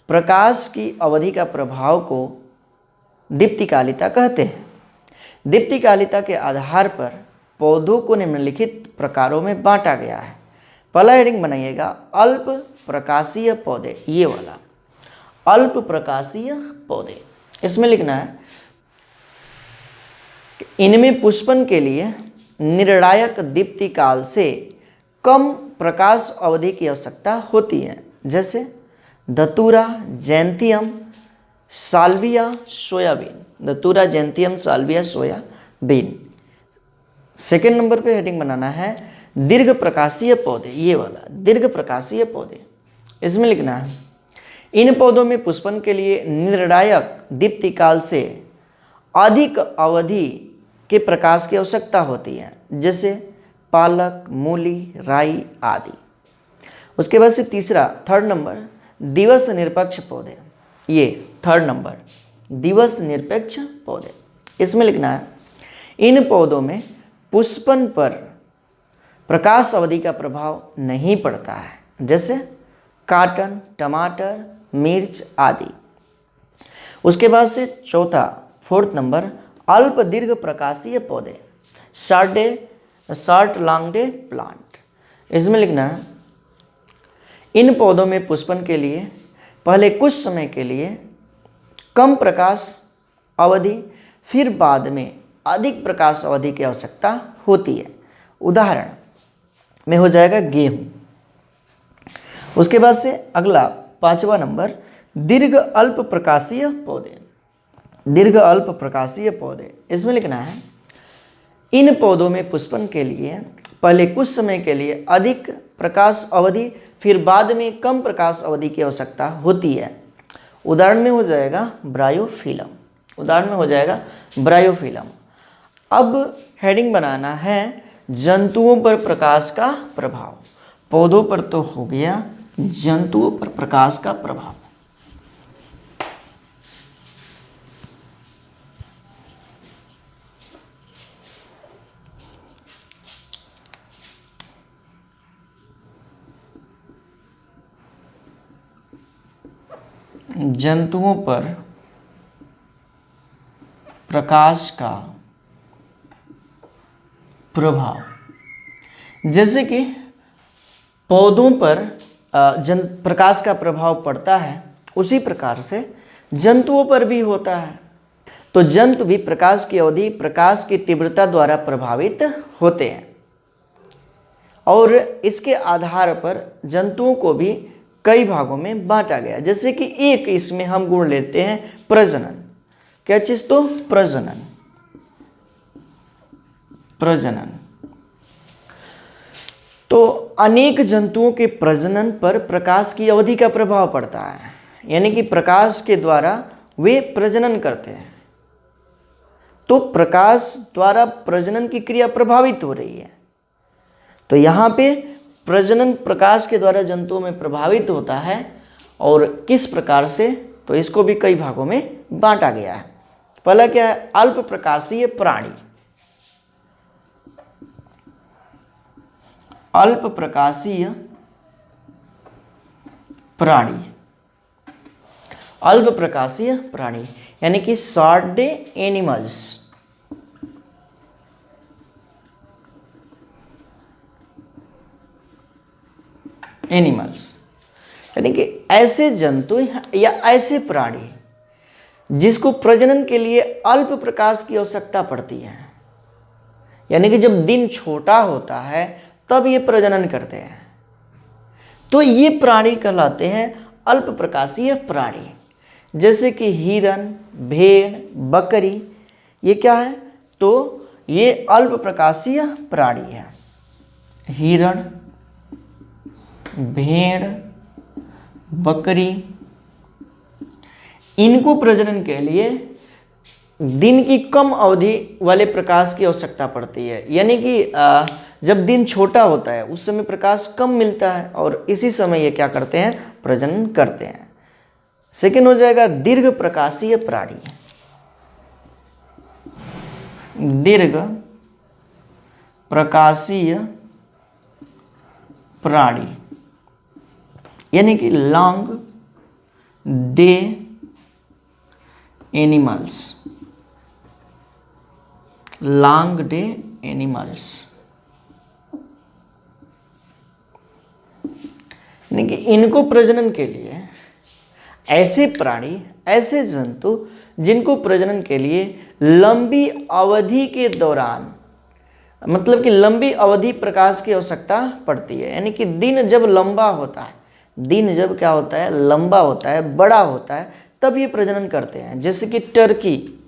प्रकाश की अवधि का प्रभाव को दीप्तिकालिता कहते हैं। दीप्तिकालिता के आधार पर पौधों को निम्नलिखित प्रकारों में बांटा गया है। पहला हेडिंग बनाइएगा अल्प प्रकाशीय पौधे, ये वाला अल्प प्रकाशीय पौधे। इसमें लिखना है इनमें पुष्पन के लिए निर्णायक दीप्ति काल से कम प्रकाश अवधि की आवश्यकता होती है, जैसे धतूरा, जैंथियम, साल्विया, सोयाबीन। धतूरा, जैंथियम, साल्विया, सोयाबीन। सेकेंड नंबर पे हेडिंग बनाना है दीर्घ प्रकाशीय पौधे, ये वाला दीर्घ प्रकाशीय पौधे। इसमें लिखना है इन पौधों में पुष्पन के लिए निर्णायक दीप्ति काल से अधिक अवधि के प्रकाश की आवश्यकता होती है, जैसे पालक, मूली, राई आदि। उसके बाद से तीसरा, थर्ड नंबर, दिवस निरपेक्ष पौधे। ये थर्ड नंबर, दिवस निरपेक्ष पौधे। इसमें लिखना है इन पौधों में पुष्पन पर प्रकाश अवधि का प्रभाव नहीं पड़ता है, जैसे काटन, टमाटर, मिर्च आदि। उसके बाद से चौथा, फोर्थ नंबर, अल्प दीर्घ प्रकाशीय पौधे, शॉर्ट लॉन्ग डे प्लांट। इसमें लिखना है इन पौधों में पुष्पन के लिए पहले कुछ समय के लिए कम प्रकाश अवधि, फिर बाद में अधिक प्रकाश अवधि की आवश्यकता होती है। उदाहरण में हो जाएगा गेहूं। उसके बाद से अगला पांचवा नंबर, दीर्घ अल्प प्रकाशीय पौधे, दीर्घ अल्प प्रकाशीय पौधे। इसमें लिखना है इन पौधों में पुष्पन के लिए पहले कुछ समय के लिए अधिक प्रकाश अवधि, फिर बाद में कम प्रकाश अवधि की आवश्यकता होती है। उदाहरण में हो जाएगा ब्रायोफिलम, उदाहरण में हो जाएगा ब्रायोफिलम। अब हेडिंग बनाना है जंतुओं पर प्रकाश का प्रभाव। पौधों पर तो हो गया, जंतुओं पर प्रकाश का प्रभाव। जंतुओं पर प्रकाश का प्रभाव। जैसे कि पौधों पर प्रकाश का प्रभाव पड़ता है, उसी प्रकार से जंतुओं पर भी होता है। तो जंतु भी प्रकाश की अवधि, प्रकाश की तीव्रता द्वारा प्रभावित होते हैं, और इसके आधार पर जंतुओं को भी कई भागों में बांटा गया। जैसे कि एक इसमें हम गुण लेते हैं प्रजनन। क्या चीज? तो प्रजनन, प्रजनन। तो अनेक जंतुओं के प्रजनन पर प्रकाश की अवधि का प्रभाव पड़ता है, यानी कि प्रकाश के द्वारा वे प्रजनन करते हैं। तो प्रकाश द्वारा प्रजनन की क्रिया प्रभावित हो रही है। तो यहाँ पे प्रजनन प्रकाश के द्वारा जंतुओं में प्रभावित होता है, और किस प्रकार से? तो इसको भी कई भागों में बांटा गया है। पहला क्या है? अल्प प्रकाशीय प्राणी, अल्प प्रकाशीय प्राणी, अल्प प्रकाशीय प्राणी यानी कि शॉर्ट डे एनिमल्स। एनिमल्स यानी कि ऐसे जंतु या ऐसे प्राणी जिसको प्रजनन के लिए अल्प प्रकाश की आवश्यकता पड़ती है, यानी कि जब दिन छोटा होता है तब ये प्रजनन करते हैं। तो ये प्राणी कहलाते हैं अल्प प्रकाशीय प्राणी। जैसे कि हिरन, भेड़, बकरी, ये क्या है? तो ये अल्प प्रकाशीय प्राणी है। हिरण, भेड़, बकरी, इनको प्रजनन के लिए दिन की कम अवधि वाले प्रकाश की आवश्यकता पड़ती है, यानी कि जब दिन छोटा होता है उस समय प्रकाश कम मिलता है, और इसी समय ये क्या करते हैं? प्रजनन करते हैं। सेकेंड हो जाएगा दीर्घ प्रकाशीय प्राणी, दीर्घ प्रकाशीय प्राणी यानी कि long day animals, long day animals यानी कि इनको प्रजनन के लिए ऐसे प्राणी, ऐसे जंतु जिनको प्रजनन के लिए लंबी अवधि के दौरान, मतलब कि लंबी अवधि प्रकाश की आवश्यकता पड़ती है, यानी कि दिन जब लंबा होता है, दिन जब क्या होता है? लंबा होता है, बड़ा होता है, तब ये प्रजनन करते हैं। जैसे कि टर्की,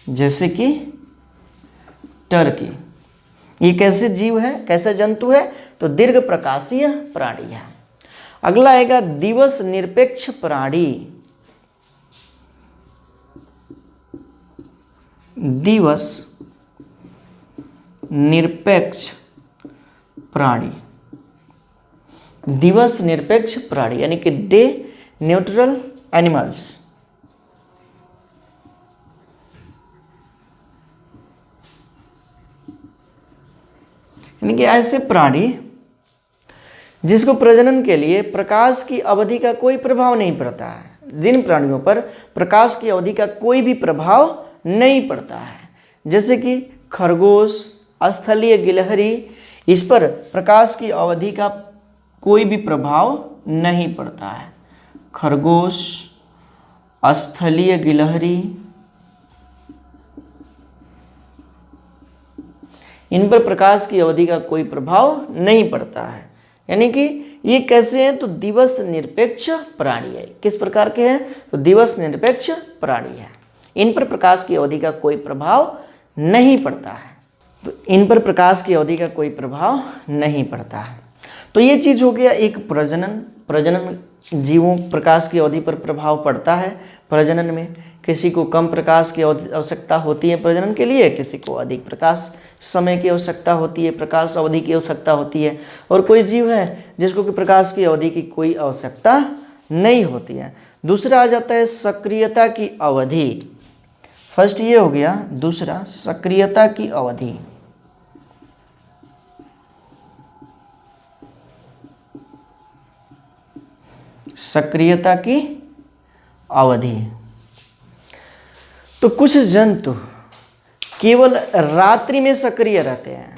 जैसे कि टर्की, ये कैसे जीव है, कैसा जंतु है? तो दीर्घ प्रकाशीय प्राणी है। अगला आएगा दिवस निरपेक्ष प्राणी, दिवस निरपेक्ष प्राणी दिवस निरपेक्ष प्राणी यानी कि डे न्यूट्रल एनिमल्स। यानी कि ऐसे प्राणी जिसको प्रजनन के लिए प्रकाश की अवधि का कोई प्रभाव नहीं पड़ता है। जिन प्राणियों पर प्रकाश की अवधि का कोई भी प्रभाव नहीं पड़ता है, जैसे कि खरगोश, स्थलीय गिलहरी, इस पर प्रकाश की अवधि का कोई भी प्रभाव नहीं पड़ता है। खरगोश, स्थलीय गिलहरी, इन पर प्रकाश की अवधि का कोई प्रभाव नहीं पड़ता है। यानी कि ये कैसे हैं, तो दिवस निरपेक्ष प्राणी है। किस प्रकार के हैं, तो दिवस निरपेक्ष प्राणी है। इन पर प्रकाश की अवधि का कोई प्रभाव नहीं पड़ता है। तो इन पर प्रकाश की अवधि का कोई प्रभाव नहीं पड़ता है। तो ये चीज़ हो गया एक प्रजनन जीवों प्रकाश की अवधि पर प्रभाव पड़ता है। प्रजनन में किसी को कम प्रकाश की आवश्यकता होती है प्रजनन के लिए, किसी को अधिक प्रकाश समय की आवश्यकता होती है, प्रकाश अवधि की आवश्यकता होती है, और कोई जीव है जिसको कि प्रकाश की अवधि की कोई आवश्यकता नहीं होती है। दूसरा आ जाता है सक्रियता की अवधि। फर्स्ट ये हो गया, दूसरा सक्रियता की अवधि। सक्रियता की अवधि, तो कुछ जंतु केवल रात्रि में सक्रिय रहते हैं।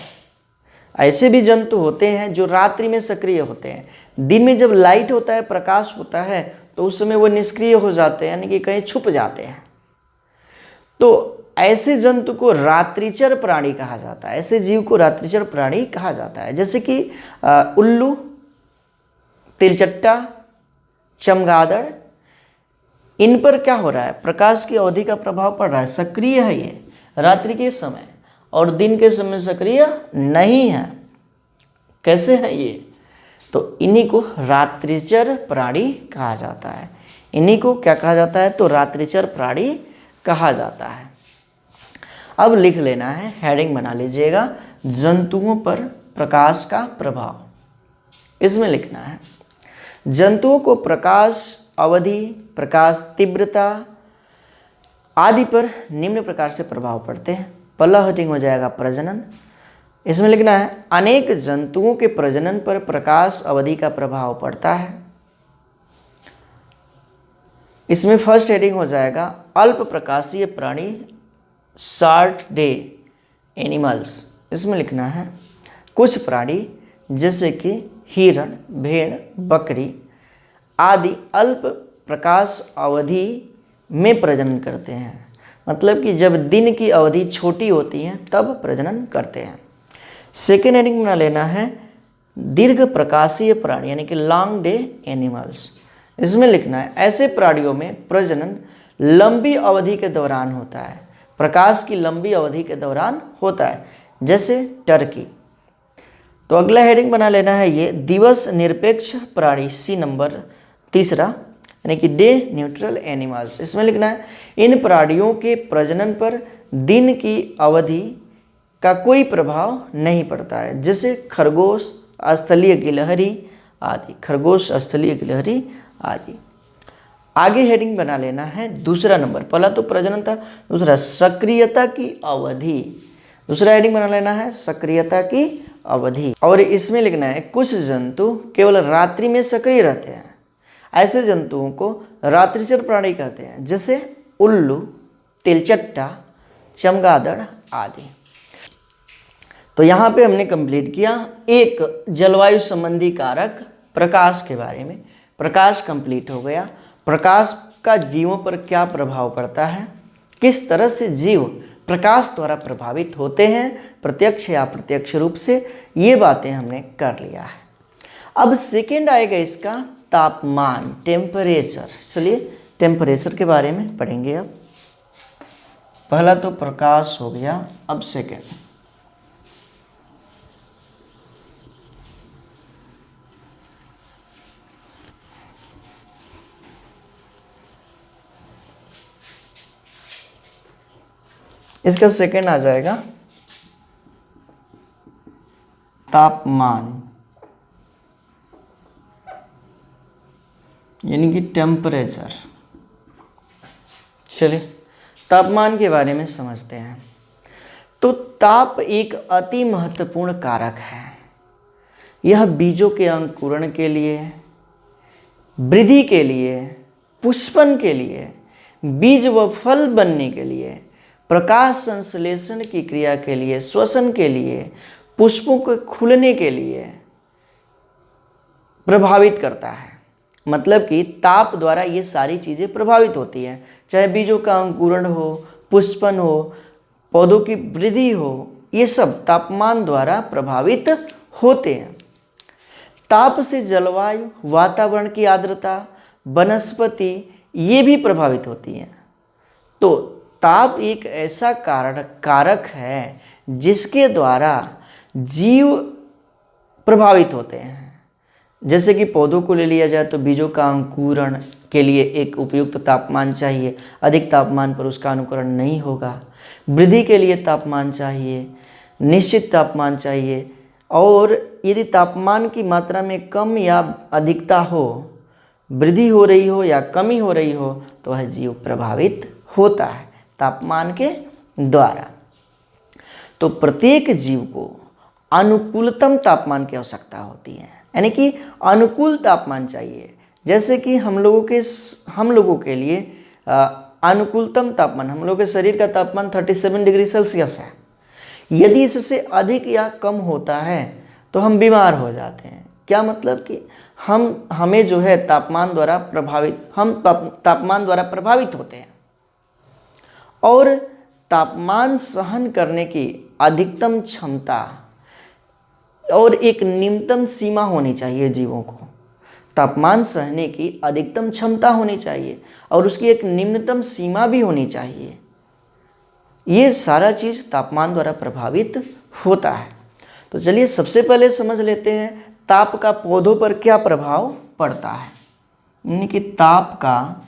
ऐसे भी जंतु होते हैं जो रात्रि में सक्रिय होते हैं। दिन में जब लाइट होता है, प्रकाश होता है, तो उस समय वो निष्क्रिय हो जाते हैं, यानी कि कहीं छुप जाते हैं। तो ऐसे जंतु को रात्रिचर प्राणी कहा जाता है। ऐसे जीव को रात्रिचर प्राणी कहा जाता है, जैसे कि उल्लू, तिलचट्टा, चमगादड़। इन पर क्या हो रहा है, प्रकाश की अवधि का प्रभाव पड़ रहा है, सक्रिय है ये रात्रि के समय, और दिन के समय सक्रिय नहीं है। कैसे है ये, तो इन्हीं को रात्रिचर प्राणी कहा जाता है। इन्हीं को क्या कहा जाता है, तो रात्रिचर प्राणी कहा जाता है। अब लिख लेना है, हेडिंग बना लीजिएगा, जंतुओं पर प्रकाश का प्रभाव। इसमें लिखना है जंतुओं को प्रकाश अवधि, प्रकाश तीव्रता आदि पर निम्न प्रकार से प्रभाव पड़ते हैं। पहला हेडिंग हो जाएगा प्रजनन। इसमें लिखना है अनेक जंतुओं के प्रजनन पर प्रकाश अवधि का प्रभाव पड़ता है। इसमें फर्स्ट हेडिंग हो जाएगा अल्प प्रकाशीय प्राणी, शॉर्ट डे एनिमल्स। इसमें लिखना है कुछ प्राणी जैसे कि हिरण, भेड़, बकरी आदि अल्प प्रकाश अवधि में प्रजनन करते हैं। मतलब कि जब दिन की अवधि छोटी होती है तब प्रजनन करते हैं। सेकेंड हेडिंग बना लेना है दीर्घ प्रकाशीय प्राणी, यानी कि लॉन्ग डे एनिमल्स। इसमें लिखना है ऐसे प्राणियों में प्रजनन लंबी अवधि के दौरान होता है, प्रकाश की लंबी अवधि के दौरान होता है, जैसे टर्की। तो अगला हेडिंग बना लेना है ये दिवस निरपेक्ष प्राणी, सी नंबर तीसरा, यानी कि डे न्यूट्रल एनिमल्स। इसमें लिखना है इन प्राणियों के प्रजनन पर दिन की अवधि का कोई प्रभाव नहीं पड़ता है, जैसे खरगोश, स्थलीय गिलहरी आदि। खरगोश, स्थलीय गिलहरी आदि। आगे हेडिंग बना लेना है दूसरा नंबर, पहला तो प्रजनन था, दूसरा सक्रियता की अवधि। दूसरा हेडिंग बना लेना है सक्रियता की अवधि, और इसमें लिखना है कुछ जंतु केवल रात्रि में सक्रिय रहते हैं। ऐसे जंतुओं को रात्रिचर प्राणी कहते हैं, जैसे उल्लू, तिलचट्टा, चमगादड़ आदि। तो यहाँ पे हमने कंप्लीट किया एक जलवायु संबंधी कारक प्रकाश के बारे में। प्रकाश कंप्लीट हो गया। प्रकाश का जीवों पर क्या प्रभाव पड़ता है, किस तरह से जीव प्रकाश द्वारा प्रभावित होते हैं, प्रत्यक्ष या अप्रत्यक्ष रूप से, ये बातें हमने कर लिया है। अब सेकेंड आएगा इसका तापमान, टेम्परेचर। चलिए टेम्परेचर के बारे में पढ़ेंगे। अब पहला तो प्रकाश हो गया, अब सेकेंड इसका सेकेंड आ जाएगा तापमान। यानी कि टेम्परेचर। चलिए तापमान के बारे में समझते हैं। तो ताप एक अति महत्वपूर्ण कारक है। यह बीजों के अंकुरण के लिए, वृद्धि के लिए, पुष्पन के लिए, बीज व फल बनने के लिए, प्रकाश संश्लेषण की क्रिया के लिए, श्वसन के लिए, पुष्पों के खुलने के लिए प्रभावित करता है। मतलब कि ताप द्वारा ये सारी चीज़ें प्रभावित होती हैं, चाहे बीजों का अंकुरण हो, पुष्पन हो, पौधों की वृद्धि हो, ये सब तापमान द्वारा प्रभावित होते हैं। ताप से जलवायु, वातावरण की आर्द्रता, वनस्पति ये भी प्रभावित होती हैं। तो ताप एक ऐसा कारक है जिसके द्वारा जीव प्रभावित होते हैं। जैसे कि पौधों को ले लिया जाए तो बीजों का अंकुरण के लिए एक उपयुक्त तापमान चाहिए, अधिक तापमान पर उसका अंकुरण नहीं होगा। वृद्धि के लिए तापमान चाहिए, निश्चित तापमान चाहिए, और यदि तापमान की मात्रा में कम या अधिकता हो, वृद्धि हो रही हो या कमी हो रही हो, तो वह जीव प्रभावित होता है तापमान के द्वारा। तो प्रत्येक जीव को अनुकूलतम तापमान की आवश्यकता होती है, यानी कि अनुकूल तापमान चाहिए। जैसे कि हम लोगों के लिए अनुकूलतम तापमान, हम लोगों के शरीर का तापमान 37 डिग्री सेल्सियस है। यदि इससे अधिक या कम होता है तो हम बीमार हो जाते हैं। क्या मतलब कि हमें जो है तापमान द्वारा प्रभावित होते हैं। और तापमान सहन करने की अधिकतम क्षमता और एक निम्नतम सीमा होनी चाहिए जीवों को। तापमान सहने की अधिकतम क्षमता होनी चाहिए और उसकी एक निम्नतम सीमा भी होनी चाहिए। ये सारा चीज़ तापमान द्वारा प्रभावित होता है। तो चलिए सबसे पहले समझ लेते हैं ताप का पौधों पर क्या प्रभाव पड़ता है। यानी कि ताप का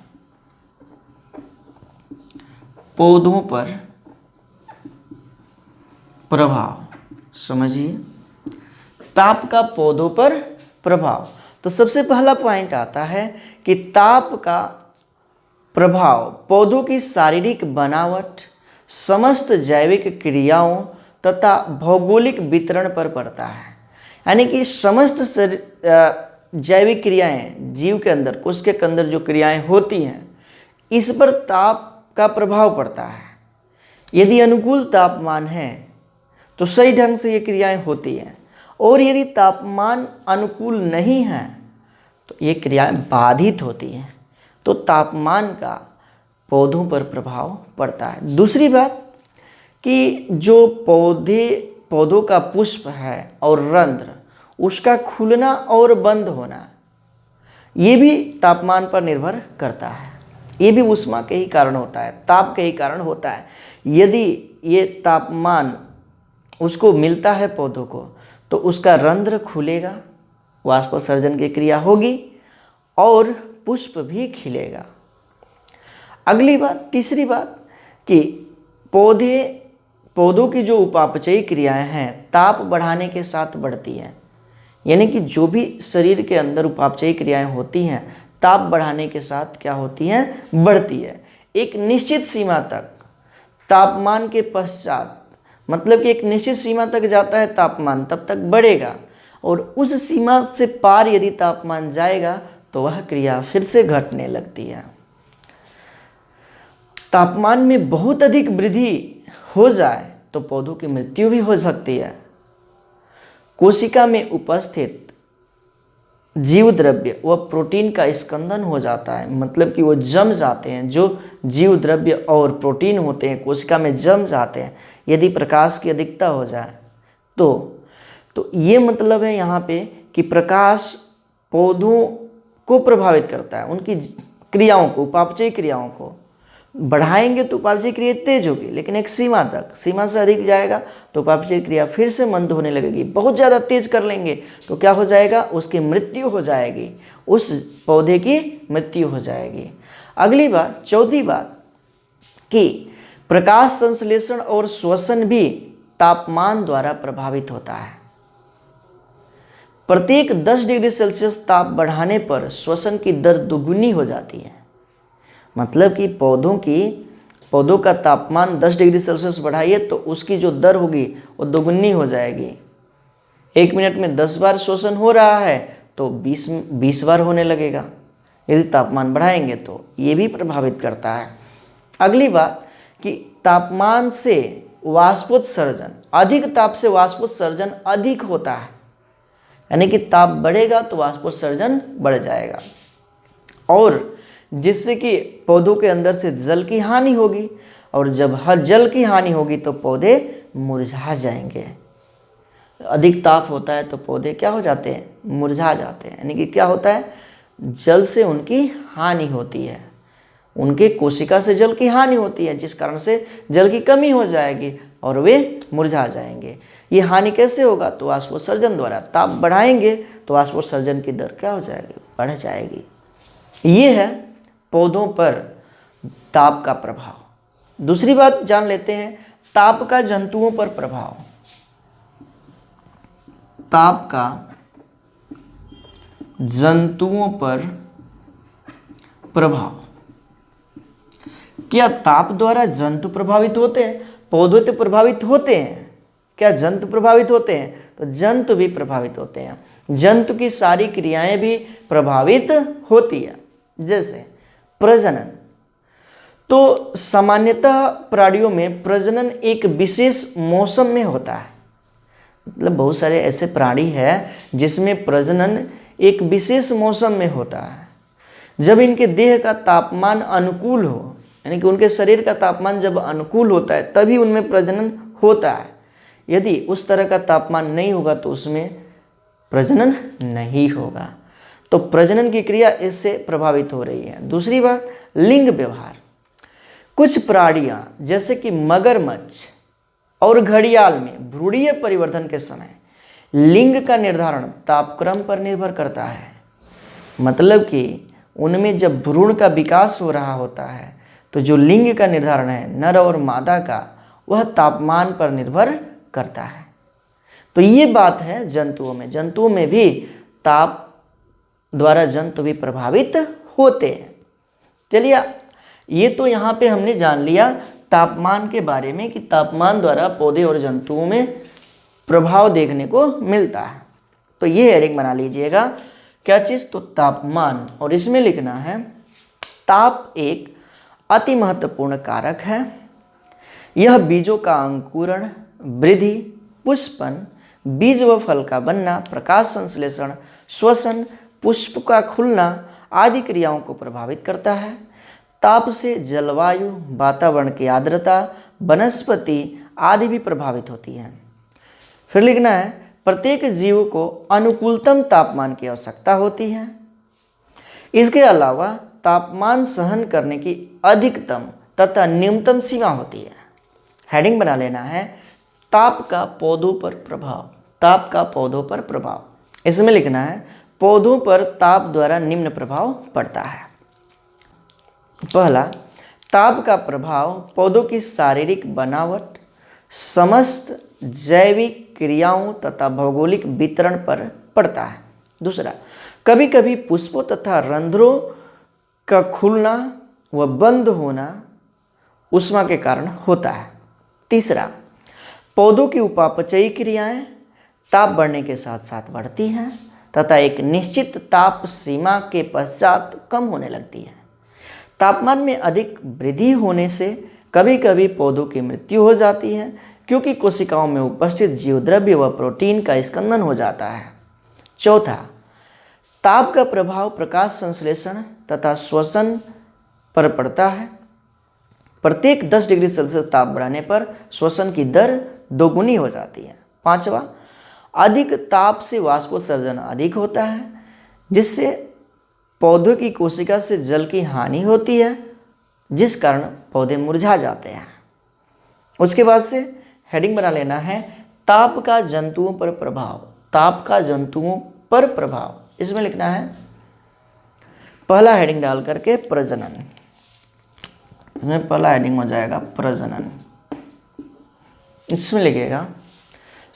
पौधों पर प्रभाव समझिए। ताप का पौधों पर प्रभाव, तो सबसे पहला पॉइंट आता है कि ताप का प्रभाव पौधों की शारीरिक बनावट, समस्त जैविक क्रियाओं तथा भौगोलिक वितरण पर पड़ता है। यानी कि समस्त जैविक क्रियाएं जीव के अंदर, कोश के अंदर जो क्रियाएं होती हैं, इस पर ताप का प्रभाव पड़ता है। यदि अनुकूल तापमान है तो सही ढंग से ये क्रियाएं होती हैं, और यदि तापमान अनुकूल नहीं है तो ये क्रियाएं बाधित होती हैं। तो तापमान का पौधों पर प्रभाव पड़ता है। दूसरी बात कि जो पौधों का पुष्प है और रंध्र, उसका खुलना और बंद होना, ये भी तापमान पर निर्भर करता है। ये भी ऊष्मा के ही कारण होता है, ताप के ही कारण होता है। यदि ये तापमान उसको मिलता है पौधों को, तो उसका रंध्र खुलेगा, वाष्पोत्सर्जन की क्रिया होगी और पुष्प भी खिलेगा। अगली बात, तीसरी बात कि पौधों की जो उपापचयी क्रियाएं हैं ताप बढ़ाने के साथ बढ़ती हैं। यानी कि जो भी शरीर के अंदर उपापचयी क्रियाएं होती हैं ताप बढ़ाने के साथ क्या होती हैं, बढ़ती है। एक निश्चित सीमा तक तापमान के पश्चात, मतलब कि एक निश्चित सीमा तक जाता है तापमान, तब तक बढ़ेगा, और उस सीमा से पार यदि तापमान जाएगा तो वह क्रिया फिर से घटने लगती है। तापमान में बहुत अधिक वृद्धि हो जाए तो पौधों की मृत्यु भी हो सकती है। कोशिका में उपस्थित जीव द्रव्य व प्रोटीन का स्कंदन हो जाता है, मतलब कि वो जम जाते हैं। जो जीव द्रव्य और प्रोटीन होते हैं कोशिका में जम जाते हैं यदि प्रकाश की अधिकता हो जाए तो ये मतलब है यहाँ पे कि प्रकाश पौधों को प्रभावित करता है, उनकी क्रियाओं को, उपापचयी क्रियाओं को। बढ़ाएंगे तो उपापचयी क्रिया तेज होगी, लेकिन एक सीमा तक, सीमा से अधिक जाएगा तो उपापचयी क्रिया फिर से मंद होने लगेगी। बहुत ज़्यादा तेज कर लेंगे तो क्या हो जाएगा, उसकी मृत्यु हो जाएगी, उस पौधे की मृत्यु हो जाएगी। अगली बात, चौथी बात कि प्रकाश संश्लेषण और श्वसन भी तापमान द्वारा प्रभावित होता है। प्रत्येक 10 डिग्री सेल्सियस ताप बढ़ाने पर श्वसन की दर दोगुनी हो जाती है। मतलब कि पौधों का तापमान 10 डिग्री सेल्सियस बढ़ाइए तो उसकी जो दर होगी वो दोगुनी हो जाएगी। 1 मिनट में 10 बार श्वसन हो रहा है तो 20 बार होने लगेगा यदि तापमान बढ़ाएंगे तो ये भी प्रभावित करता है। अगली बात कि तापमान से वाष्पोत्सर्जन, अधिक ताप से वाष्पोत्सर्जन अधिक होता है, यानी कि ताप बढ़ेगा तो वाष्पोत्सर्जन बढ़ जाएगा और जिससे कि पौधों के अंदर से जल की हानि होगी और जब हर जल की हानि होगी तो पौधे मुरझा जाएंगे। अधिक ताप होता है तो पौधे क्या हो जाते हैं, मुरझा जाते हैं, यानी कि क्या होता है, जल से उनकी हानि होती है, उनके कोशिका से जल की हानि होती है जिस कारण से जल की कमी हो जाएगी और वे मुरझा जाएंगे। ये हानि कैसे होगा, तो वाष्पोत्सर्जन द्वारा। ताप बढ़ाएंगे तो वाष्पोत्सर्जन की दर क्या हो जाएगी, बढ़ जाएगी। ये है पौधों पर ताप का प्रभाव। दूसरी बात जान लेते हैं ताप का जंतुओं पर प्रभाव। ताप का जंतुओं पर प्रभाव। क्या ताप द्वारा जंतु प्रभावित होते हैं? पौधे तो प्रभावित होते हैं, क्या जंतु प्रभावित होते हैं? तो जंतु भी प्रभावित होते हैं। जंतु की सारी क्रियाएं भी प्रभावित होती है, जैसे प्रजनन। तो सामान्यतः प्राणियों में प्रजनन एक विशेष मौसम में होता है। मतलब बहुत सारे ऐसे प्राणी हैं जिसमें प्रजनन एक विशेष मौसम में होता है, जब इनके देह का तापमान अनुकूल हो, यानी कि उनके शरीर का तापमान जब अनुकूल होता है तभी उनमें प्रजनन होता है। यदि उस तरह का तापमान नहीं होगा तो उसमें प्रजनन नहीं होगा। तो प्रजनन की क्रिया इससे प्रभावित हो रही है। दूसरी बात, लिंग व्यवहार। कुछ प्राणियां जैसे कि मगरमच्छ और घड़ियाल में भ्रूणीय परिवर्तन के समय लिंग का निर्धारण तापक्रम पर निर्भर करता है। मतलब कि उनमें जब भ्रूण का विकास हो रहा होता है तो जो लिंग का निर्धारण है नर और मादा का, वह तापमान पर निर्भर करता है। तो ये बात है जंतुओं में। जंतुओं में भी ताप द्वारा जंतु भी प्रभावित होते हैं। चलिए, ये तो यहाँ पे हमने जान लिया तापमान के बारे में कि तापमान द्वारा पौधे और जंतुओं में प्रभाव देखने को मिलता है। तो ये हेडिंग बना लीजिएगा, क्या चीज़, तो तापमान, और इसमें लिखना है ताप एक अति महत्वपूर्ण कारक है। यह बीजों का अंकुरण, वृद्धि, पुष्पन, बीज व फल का बनना, प्रकाश संश्लेषण, श्वसन, पुष्प का खुलना आदि क्रियाओं को प्रभावित करता है। ताप से जलवायु, वातावरण की आर्द्रता, वनस्पति आदि भी प्रभावित होती है। फिर लिखना है प्रत्येक जीव को अनुकूलतम तापमान की आवश्यकता होती है। इसके अलावा तापमान सहन करने की अधिकतम तथा न्यूनतम सीमा होती है। हेडिंग बना लेना है ताप का पौधों पर प्रभाव। ताप का पौधों पर प्रभाव, इसमें लिखना है पौधों पर ताप द्वारा निम्न प्रभाव पड़ता है। पहला, ताप का प्रभाव पौधों की शारीरिक बनावट, समस्त जैविक क्रियाओं तथा भौगोलिक वितरण पर पड़ता है। दूसरा, कभी कभी पुष्पों तथा रंध्रों का खुलना व बंद होना ऊष्मा के कारण होता है। तीसरा, पौधों की उपापचयी क्रियाएं ताप बढ़ने के साथ साथ बढ़ती हैं तथा एक निश्चित ताप सीमा के पश्चात कम होने लगती है। तापमान में अधिक वृद्धि होने से कभी कभी पौधों की मृत्यु हो जाती है क्योंकि कोशिकाओं में उपस्थित जीवद्रव्य व प्रोटीन का स्खलन हो जाता है। चौथा, ताप का प्रभाव प्रकाश संश्लेषण तथा श्वसन पर पड़ता है। प्रत्येक 10 डिग्री सेल्सियस ताप बढ़ाने पर श्वसन की दर दोगुनी हो जाती है। पांचवा, अधिक ताप से वाष्पोत्सर्जन अधिक होता है जिससे पौधों की कोशिका से जल की हानि होती है जिस कारण पौधे मुरझा जाते हैं। उसके बाद से हेडिंग बना लेना है ताप का जंतुओं पर प्रभाव। ताप का जंतुओं पर प्रभाव, इसमें लिखना है पहला हेडिंग डाल करके प्रजनन। इसमें पहला हेडिंग हो जाएगा प्रजनन। इसमें लिखिएगा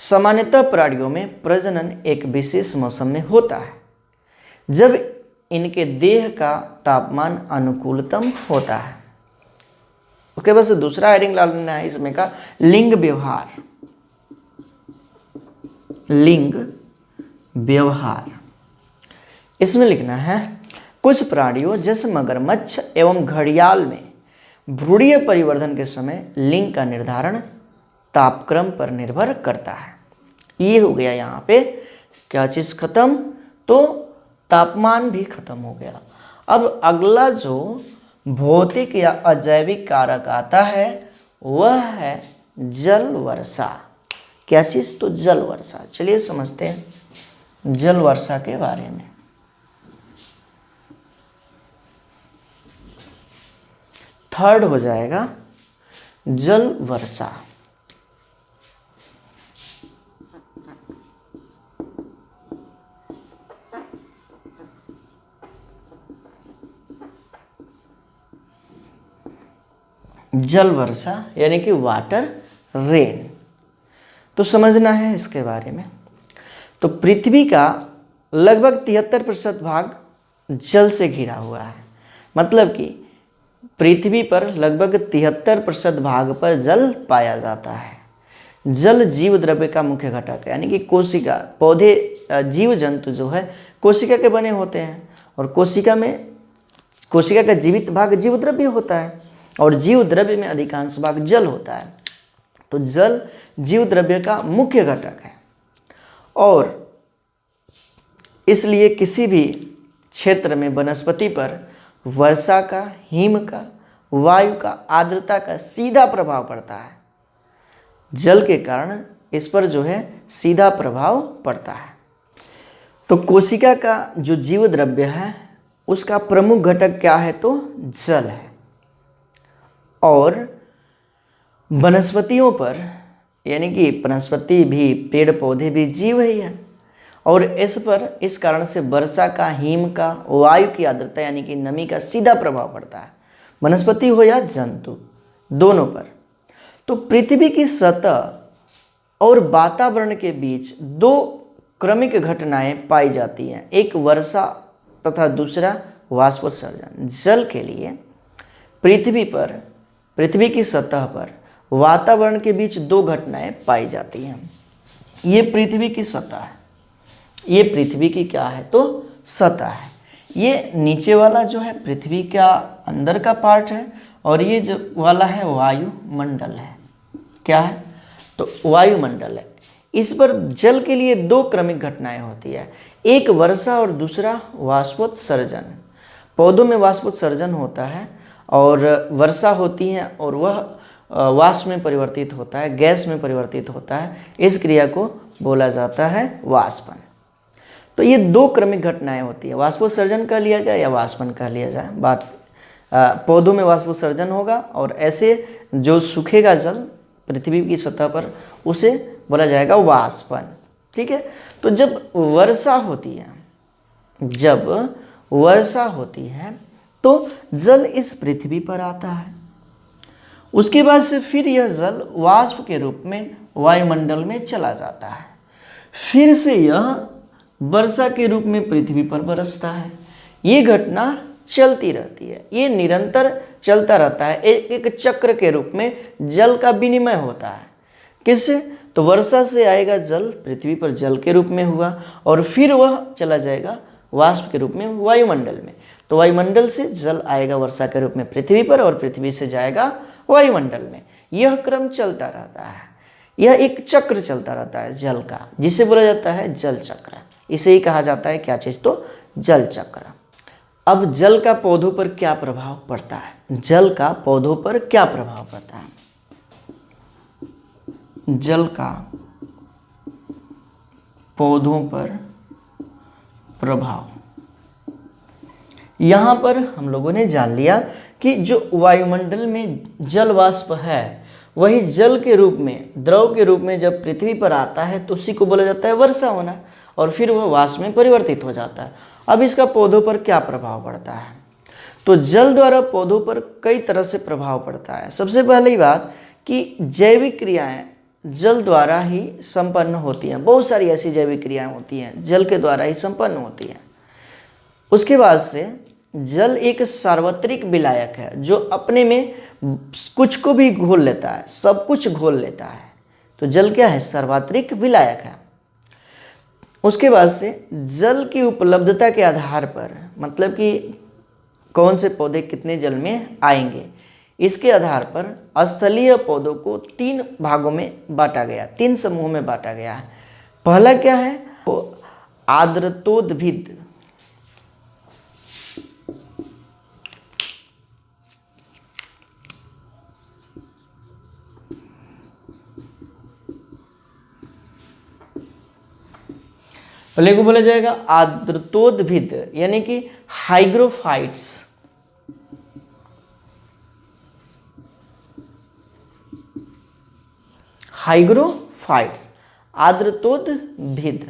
सामान्यतः प्राणियों में प्रजनन एक विशेष मौसम में होता है जब इनके देह का तापमान अनुकूलतम होता है। उसके बाद से दूसरा हेडिंग ला लेना है इसमें का लिंग व्यवहार। लिंग व्यवहार इसमें लिखना है कुछ प्राणियों जैसे मगरमच्छ एवं घड़ियाल में भ्रूणीय परिवर्धन के समय लिंग का निर्धारण तापक्रम पर निर्भर करता है। ये हो गया यहाँ पे क्या चीज़ खत्म, तो तापमान भी खत्म हो गया। अब अगला जो भौतिक या अजैविक कारक आता है वह है जल वर्षा। क्या चीज़, तो जल वर्षा। चलिए समझते हैं जल वर्षा के बारे में। थर्ड हो जाएगा जल वर्षा। जल वर्षा यानी कि वाटर रेन, तो समझना है इसके बारे में। तो पृथ्वी का लगभग 73% भाग जल से घिरा हुआ है। मतलब कि पृथ्वी पर लगभग 73% भाग पर जल पाया जाता है। जल जीव द्रव्य का मुख्य घटक है, यानी कि कोशिका, पौधे, जीव जंतु जो है कोशिका के बने होते हैं और कोशिका का जीवित भाग जीव द्रव्य होता है और जीव द्रव्य में अधिकांश भाग जल होता है। तो जल जीव द्रव्य का मुख्य घटक है और इसलिए किसी भी क्षेत्र में वनस्पति पर वर्षा का, हिम का, वायु का, आर्द्रता का सीधा प्रभाव पड़ता है। जल के कारण इस पर जो है सीधा प्रभाव पड़ता है। तो कोशिका का जो जीव द्रव्य है उसका प्रमुख घटक क्या है, तो जल है। और वनस्पतियों पर, यानी कि वनस्पति भी, पेड़ पौधे भी जीव ही है और इस कारण से वर्षा का, हिम का, वायु की आर्द्रता यानी कि नमी का सीधा प्रभाव पड़ता है, वनस्पति हो या जंतु, दोनों पर। तो पृथ्वी की सतह और वातावरण के बीच दो क्रमिक घटनाएं पाई जाती हैं, एक वर्षा तथा दूसरा वाष्पोत्सर्जन। जल के लिए पृथ्वी की सतह पर वातावरण के बीच दो घटनाएं पाई जाती हैं। ये पृथ्वी की सतह है, ये पृथ्वी की क्या है, तो सतह है। ये नीचे वाला जो है पृथ्वी का अंदर का पार्ट है और ये जो वाला है वायुमंडल है। क्या है, तो वायुमंडल है। इस पर जल के लिए दो क्रमिक घटनाएं होती है, एक वर्षा और दूसरा वाष्पोत्सर्जन। पौधों में वाष्पोत्सर्जन होता है और वर्षा होती है और वह वाष्प में परिवर्तित होता है, गैस में परिवर्तित होता है। इस क्रिया को बोला जाता है वाष्पन। तो ये दो क्रमिक घटनाएं होती है, वाष्पोत्सर्जन कह लिया जाए या वाष्पन कह लिया जाए। बात पौधों में वाष्पोत्सर्जन होगा और ऐसे जो सूखेगा जल पृथ्वी की सतह पर उसे बोला जाएगा वाष्पन। ठीक है। तो जब वर्षा होती है तो जल इस पृथ्वी पर आता है। उसके बाद से फिर यह जल वाष्प के रूप में वायुमंडल में चला जाता है, फिर से यह वर्षा के रूप में पृथ्वी पर बरसता है। ये घटना चलती रहती है, ये निरंतर चलता रहता है। एक चक्र के रूप में जल का विनिमय होता है। किससे, तो वर्षा से आएगा जल पृथ्वी पर जल के रूप में हुआ और फिर वह चला जाएगा वाष्प के रूप में वायुमंडल में। तो वायुमंडल से जल आएगा वर्षा के रूप में पृथ्वी पर और पृथ्वी से जाएगा वायुमंडल में। यह क्रम चलता रहता है, यह एक चक्र चलता रहता है जल का, जिसे बोला जाता है जल चक्र। इसे ही कहा जाता है क्या चीज़, तो जल चक्र। अब जल का पौधों पर क्या प्रभाव पड़ता है, जल का पौधों पर क्या प्रभाव पड़ता है। जल का पौधों पर प्रभाव, यहाँ पर हम लोगों ने जान लिया कि जो वायुमंडल में जल वाष्प है वही जल के रूप में, द्रव के रूप में जब पृथ्वी पर आता है तो उसी को बोला जाता है वर्षा होना और फिर वह वाष्प में परिवर्तित हो जाता है। अब इसका पौधों पर क्या प्रभाव पड़ता है, तो जल द्वारा पौधों पर कई तरह से प्रभाव पड़ता है। सबसे पहली बात कि जैविक क्रियाएं जल द्वारा ही संपन्न होती हैं। बहुत सारी ऐसी जैविक क्रियाएं होती हैं जल के द्वारा ही संपन्न होती हैं। उसके बाद से जल एक सार्वत्रिक विलायक है जो अपने में कुछ को भी घोल लेता है, सब कुछ घोल लेता है। तो जल क्या है? सार्वत्रिक विलायक है। उसके बाद से जल की उपलब्धता के आधार पर, मतलब कि कौन से पौधे कितने जल में आएंगे, इसके आधार पर स्थलीय पौधों को 3 भागों में बांटा गया, 3 समूहों में बांटा गया है। पहला क्या है? वो आर्द्रतोद्भिद। पहले को बोला जाएगा आर्द्रतोद्भिद, यानी कि हाइग्रोफाइट्स। हाइग्रोफाइट्स, आर्द्रतोद्भिद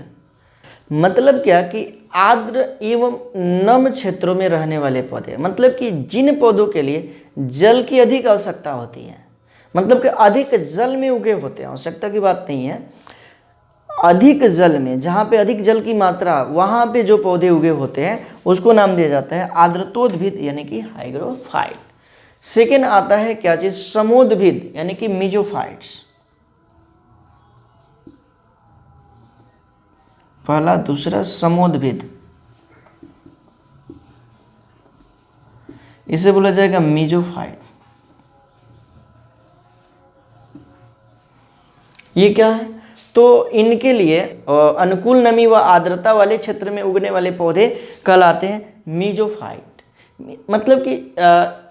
मतलब क्या कि आर्द्र एवं नम क्षेत्रों में रहने वाले पौधे, मतलब कि जिन पौधों के लिए जल की अधिक आवश्यकता होती है, मतलब कि अधिक जल में उगे होते हैं, आवश्यकता की बात नहीं है, अधिक जल में, जहाँ पे अधिक जल की मात्रा, वहाँ पे जो पौधे उगे होते हैं उसको नाम दिया जाता है आर्द्रतोद्भिद यानी कि हाइग्रोफाइट। सेकेंड आता है क्या चीज? समोद्भिद यानी कि मीजोफाइट्स। पहला, दूसरा समोद्भिद, इसे बोला जाएगा मीजोफाइट। ये क्या है? तो इनके लिए अनुकूल नमी व आर्द्रता वाले क्षेत्र में उगने वाले पौधे कहलाते हैं मीजोफाइट। मतलब कि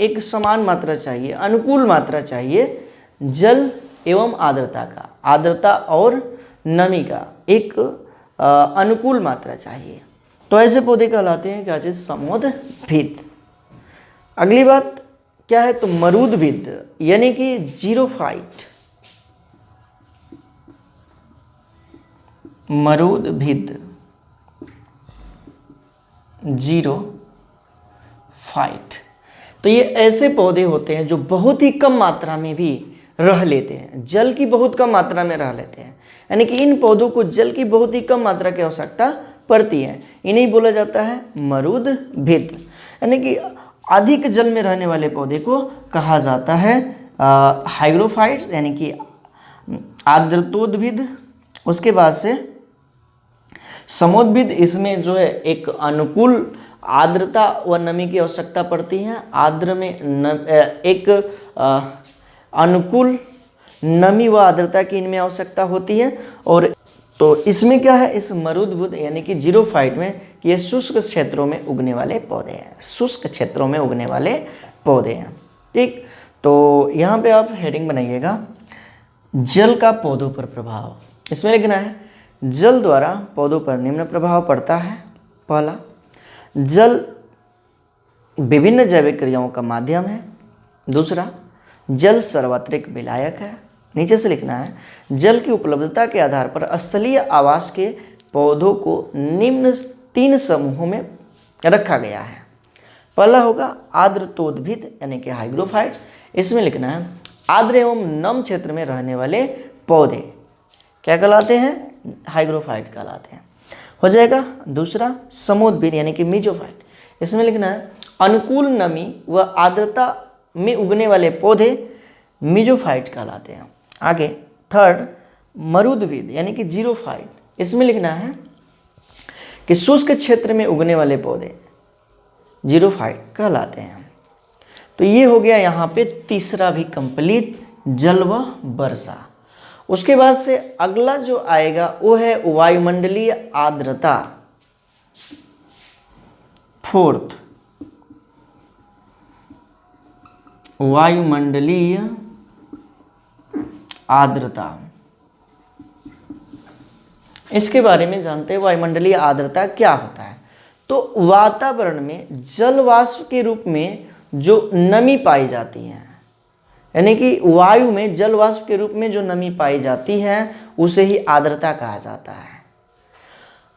एक समान मात्रा चाहिए, अनुकूल मात्रा चाहिए जल एवं आर्द्रता का, आर्द्रता और नमी का एक अनुकूल मात्रा चाहिए, तो ऐसे पौधे कहलाते हैं क्या चीज? समोद्भिद। अगली बात क्या है? तो मरूदभिद यानी कि जीरोफाइट। मरूदभिद, जीरोफाइट। तो ये ऐसे पौधे होते हैं जो बहुत ही कम मात्रा में भी रह लेते हैं, जल की बहुत कम मात्रा में रह लेते हैं, यानी कि इन पौधों को जल की बहुत ही कम मात्रा की आवश्यकता पड़ती है। इन्हें बोला जाता है मरूदभिद, यानी कि अधिक जल में रहने वाले पौधे को कहा जाता है हाइग्रोफाइट्स यानी कि आर्द्रतोद्भिद। उसके बाद से समोद्भिद, इसमें जो है एक अनुकूल आर्द्रता व नमी की आवश्यकता पड़ती है, आर्द्र में एक अनुकूल नमी व आर्द्रता की इनमें आवश्यकता होती है। और तो इसमें क्या है? इस मरूदभिद यानी कि जीरोफाइट में ये शुष्क क्षेत्रों में उगने वाले पौधे हैं, शुष्क क्षेत्रों में उगने वाले पौधे हैं। ठीक, तो यहाँ पे आप हेडिंग बनाइएगा, जल का पौधों पर प्रभाव। इसमें लिखना है जल द्वारा पौधों पर निम्न प्रभाव पड़ता है। पहला, जल विभिन्न जैविक क्रियाओं का माध्यम है। दूसरा, जल सार्वत्रिक विलायक है। नीचे से लिखना है जल की उपलब्धता के आधार पर स्थलीय आवास के पौधों को निम्न 3 समूहों में रखा गया है। पहला होगा आर्द्रतोद्भिद यानी कि हाइग्रोफाइट्स। इसमें लिखना है आर्द्र एवं नम क्षेत्र में रहने वाले पौधे क्या कहलाते हैं? हाइग्रोफाइट कहलाते हैं, हो जाएगा। दूसरा, समोद्भिद यानी कि मीजोफाइट। इसमें लिखना है अनुकूल नमी व आर्द्रता में उगने वाले पौधे मीजोफाइट कहलाते हैं। आगे थर्ड, मरूदभिद यानी कि जीरोफाइट। इसमें लिखना है कि शुष्क क्षेत्र में उगने वाले पौधे जीरोफाइट कहलाते हैं। तो ये हो गया यहाँ पे तीसरा भी कंप्लीट, जल व वर्षा। उसके बाद से अगला जो आएगा वो है वायुमंडलीय आर्द्रता। फोर्थ, वायुमंडलीय आर्द्रता। इसके बारे में जानते हैं, वायुमंडलीय आर्द्रता क्या होता है। तो वातावरण में जल वाष्प के रूप में जो नमी पाई जाती है, यानी कि वायु में जल वाष्प के रूप में जो नमी पाई जाती है उसे ही आर्द्रता कहा जाता है।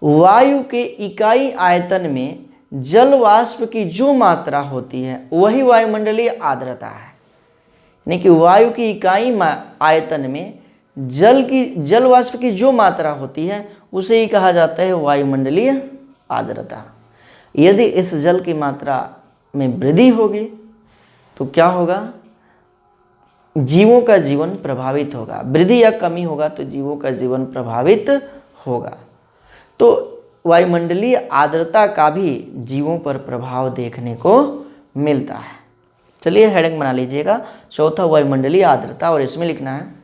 वायु के इकाई आयतन में जल वाष्प की जो मात्रा होती है वही वायुमंडलीय आर्द्रता है, यानी कि वायु की इकाई आयतन में जल वाष्प की जो मात्रा होती है उसे ही कहा जाता है वायुमंडलीय आर्द्रता। यदि इस जल की मात्रा में वृद्धि होगी तो क्या होगा, जीवों का जीवन प्रभावित होगा। वृद्धि या कमी होगा तो जीवों का जीवन प्रभावित होगा। तो वायुमंडलीय आर्द्रता का भी जीवों पर प्रभाव देखने को मिलता है। चलिए हेडिंग बना लीजिएगा, चौथा वायुमंडलीय आर्द्रता, और इसमें लिखना है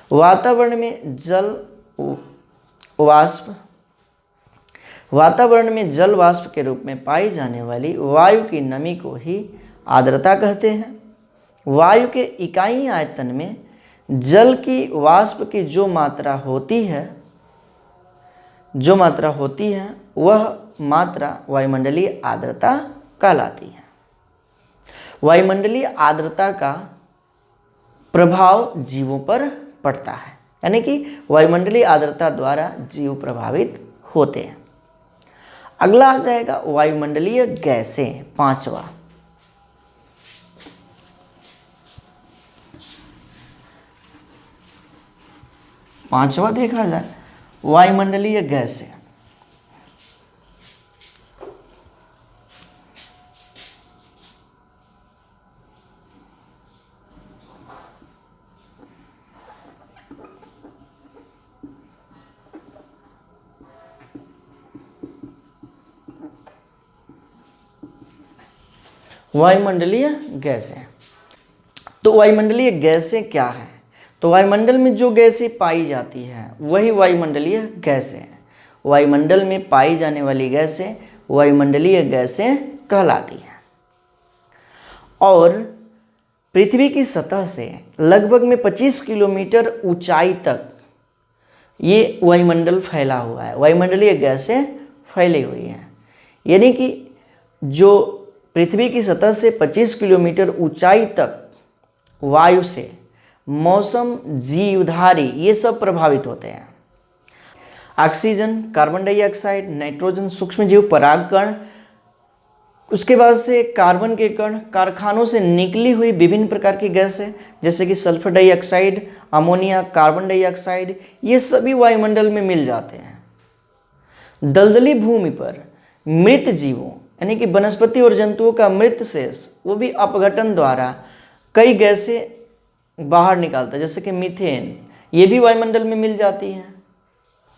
वातावरण में जल वाष्प के रूप में पाई जाने वाली वायु की नमी को ही आर्द्रता कहते हैं। वायु के इकाई आयतन में जल की वाष्प की जो मात्रा होती है वह मात्रा वायुमंडलीय आर्द्रता कहलाती है। वायुमंडलीय आर्द्रता का प्रभाव जीवों पर पड़ता है, यानी कि वायुमंडलीय आर्द्रता द्वारा जीव प्रभावित होते हैं। अगला आ जाएगा वायुमंडलीय गैसें, पांचवा देखा जाए वायुमंडलीय गैसें। वायुमंडलीय गैसें, तो वायुमंडलीय गैसें क्या है? तो वायुमंडल में जो गैसें पाई जाती है वही वायुमंडलीय गैसें हैं। वायुमंडल में पाई जाने वाली गैसें वायुमंडलीय गैसें कहलाती हैं। और पृथ्वी की सतह से लगभग में 25 किलोमीटर ऊंचाई तक ये वायुमंडल फैला हुआ है, वायुमंडलीय गैसें फैली हुई हैं। यानी कि जो पृथ्वी की सतह से 25 किलोमीटर ऊंचाई तक वायु से मौसम, जीवधारी ये सब प्रभावित होते हैं। ऑक्सीजन, कार्बन डाइऑक्साइड, नाइट्रोजन, सूक्ष्मजीव, परागकण, उसके बाद से कार्बन के कण, कारखानों से निकली हुई विभिन्न प्रकार की गैसें जैसे कि sulphur dioxide, ammonia, carbon dioxide, ये सभी वायुमंडल में मिल जाते हैं। दलदली भूमि पर मृत जीवों यानी कि वनस्पति और जंतुओं का मृत शेष वो भी अपघटन द्वारा कई गैसें बाहर निकालता है, जैसे कि मीथेन, ये भी वायुमंडल में मिल जाती हैं।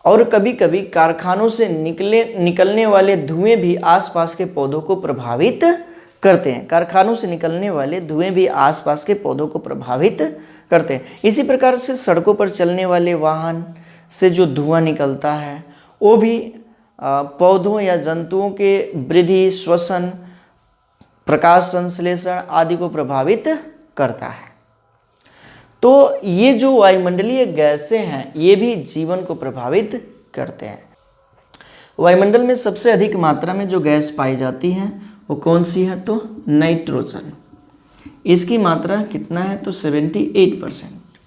और कभी कभी कारखानों से निकलने वाले धुएं भी आसपास के पौधों को प्रभावित करते हैं। कारखानों से निकलने वाले धुएं भी आसपास के पौधों को प्रभावित करते हैं। इसी प्रकार से सड़कों पर चलने वाले वाहन से जो धुआं निकलता है वो भी पौधों या जंतुओं के वृद्धि, श्वसन, प्रकाश संश्लेषण आदि को प्रभावित करता है। तो ये जो वायुमंडलीय गैसें हैं ये भी जीवन को प्रभावित करते हैं। वायुमंडल में सबसे अधिक मात्रा में जो गैस पाई जाती है वो कौन सी है? तो नाइट्रोजन। इसकी मात्रा कितना है? तो 78%।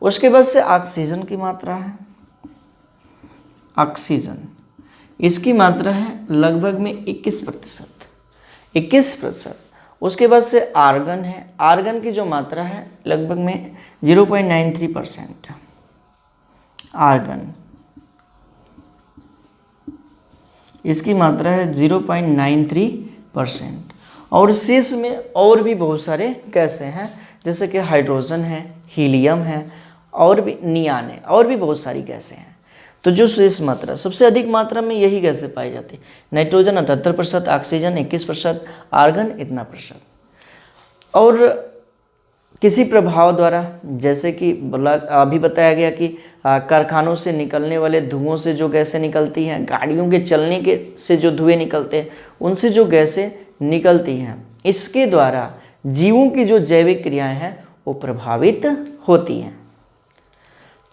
उसके बाद से ऑक्सीजन की मात्रा है, ऑक्सीजन इसकी मात्रा है लगभग में 21%। उसके बाद से आर्गन है, आर्गन की जो मात्रा है लगभग में 0.93%। आर्गन इसकी मात्रा है 0.93%। और शेष में और भी बहुत सारे गैसें हैं जैसे कि हाइड्रोजन है, हीलियम है और भी नियान है, और भी बहुत सारी गैसें हैं। तो जो शेष मात्रा सबसे अधिक मात्रा में यही गैसें पाई जाती है। नाइट्रोजन 78%, ऑक्सीजन 21%, आर्गन इतना %। और किसी प्रभाव द्वारा, जैसे कि अभी बताया गया कि कारखानों से निकलने वाले धुओं से जो गैसें निकलती हैं, गाड़ियों के चलने के से जो धुएं निकलते हैं उनसे जो गैसें निकलती हैं, इसके द्वारा जीवों की जो जैविक क्रियाएं हैं वो प्रभावित होती हैं।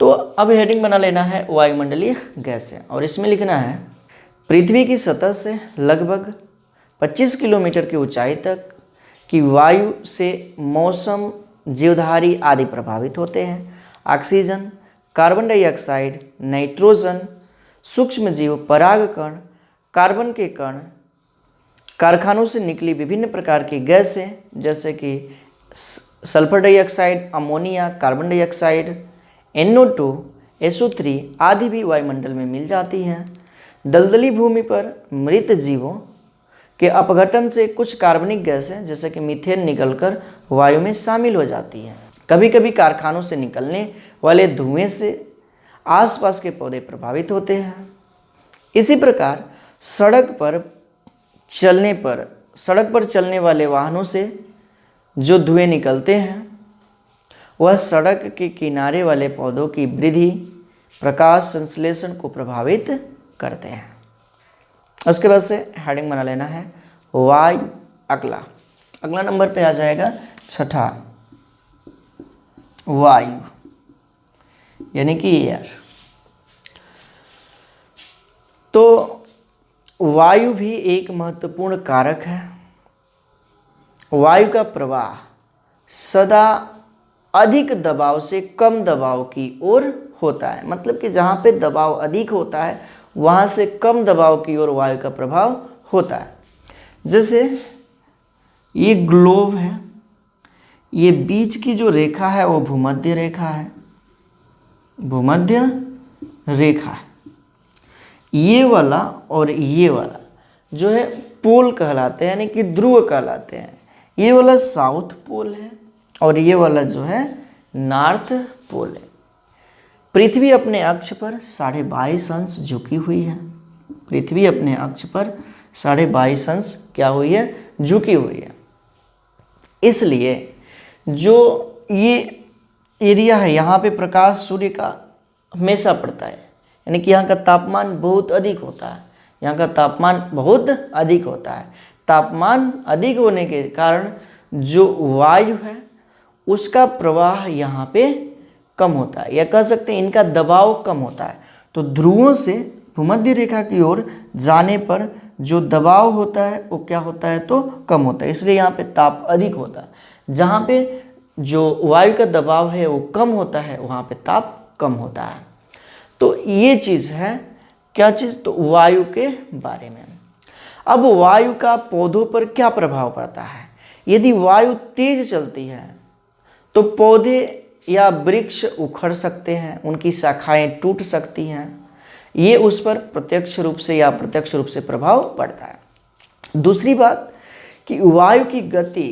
तो अब हेडिंग बना लेना है वायुमंडलीय गैसें, और इसमें लिखना है पृथ्वी की सतह से लगभग 25 किलोमीटर की ऊंचाई तक की वायु से मौसम, जीवधारी आदि प्रभावित होते हैं। ऑक्सीजन, कार्बन डाइऑक्साइड, नाइट्रोजन, सूक्ष्मजीव, परागकण, कार्बन के कण, कारखानों से निकली विभिन्न प्रकार की गैसें जैसे कि sulphur dioxide, ammonia, carbon dioxide, NO2, SO3 आदि भी वायुमंडल में मिल जाती हैं। दलदली भूमि पर मृत जीवों के अपघटन से कुछ कार्बनिक गैसें जैसे कि मीथेन निकलकर वायु में शामिल हो जाती हैं। कभी कभी कारखानों से निकलने वाले धुएं से आसपास के पौधे प्रभावित होते हैं। इसी प्रकार सड़क पर चलने वाले वाहनों से जो धुएं निकलते हैं वह सड़क के किनारे वाले पौधों की वृद्धि, प्रकाश संश्लेषण को प्रभावित करते हैं। उसके बाद से हेडिंग बना लेना है वायु। अगला नंबर पे आ जाएगा छठा, वायु यानी कि एयर। तो वायु भी एक महत्वपूर्ण कारक है। वायु का प्रवाह सदा अधिक दबाव से कम दबाव की ओर होता है, मतलब कि जहाँ पे दबाव अधिक होता है वहाँ से कम दबाव की ओर वायु का प्रभाव होता है। जैसे ये ग्लोब है, ये बीच की जो रेखा है वो भूमध्य रेखा है, भूमध्य रेखा है। ये वाला और ये वाला जो है पोल कहलाते हैं, यानी कि ध्रुव कहलाते हैं। ये वाला साउथ पोल है और ये वाला जो है नॉर्थ पोल है। पृथ्वी अपने अक्ष पर 22.5 अंश झुकी हुई है। पृथ्वी अपने अक्ष पर 22.5 अंश क्या हुई है, झुकी हुई है। इसलिए जो ये एरिया है यहाँ पे प्रकाश सूर्य का हमेशा पड़ता है, यानी कि यहाँ का तापमान बहुत अधिक होता है। यहाँ का तापमान बहुत अधिक होता है। तापमान अधिक होने के कारण जो वायु है उसका प्रवाह यहाँ पे कम होता है, या कह सकते हैं इनका दबाव कम होता है। तो ध्रुवों से भूमध्य रेखा की ओर जाने पर जो दबाव होता है वो क्या होता है, तो कम होता है। इसलिए यहाँ पे ताप अधिक होता है। जहाँ पे जो वायु का दबाव है वो कम होता है वहाँ पे ताप कम होता है। तो ये चीज़ है, क्या चीज़, तो वायु के बारे में। अब वायु का पौधों पर क्या प्रभाव पड़ता है। यदि वायु तेज चलती है तो पौधे या वृक्ष उखड़ सकते हैं, उनकी शाखाएं टूट सकती हैं। ये उस पर प्रत्यक्ष रूप से या अप्रत्यक्ष रूप से प्रभाव पड़ता है। दूसरी बात कि वायु की गति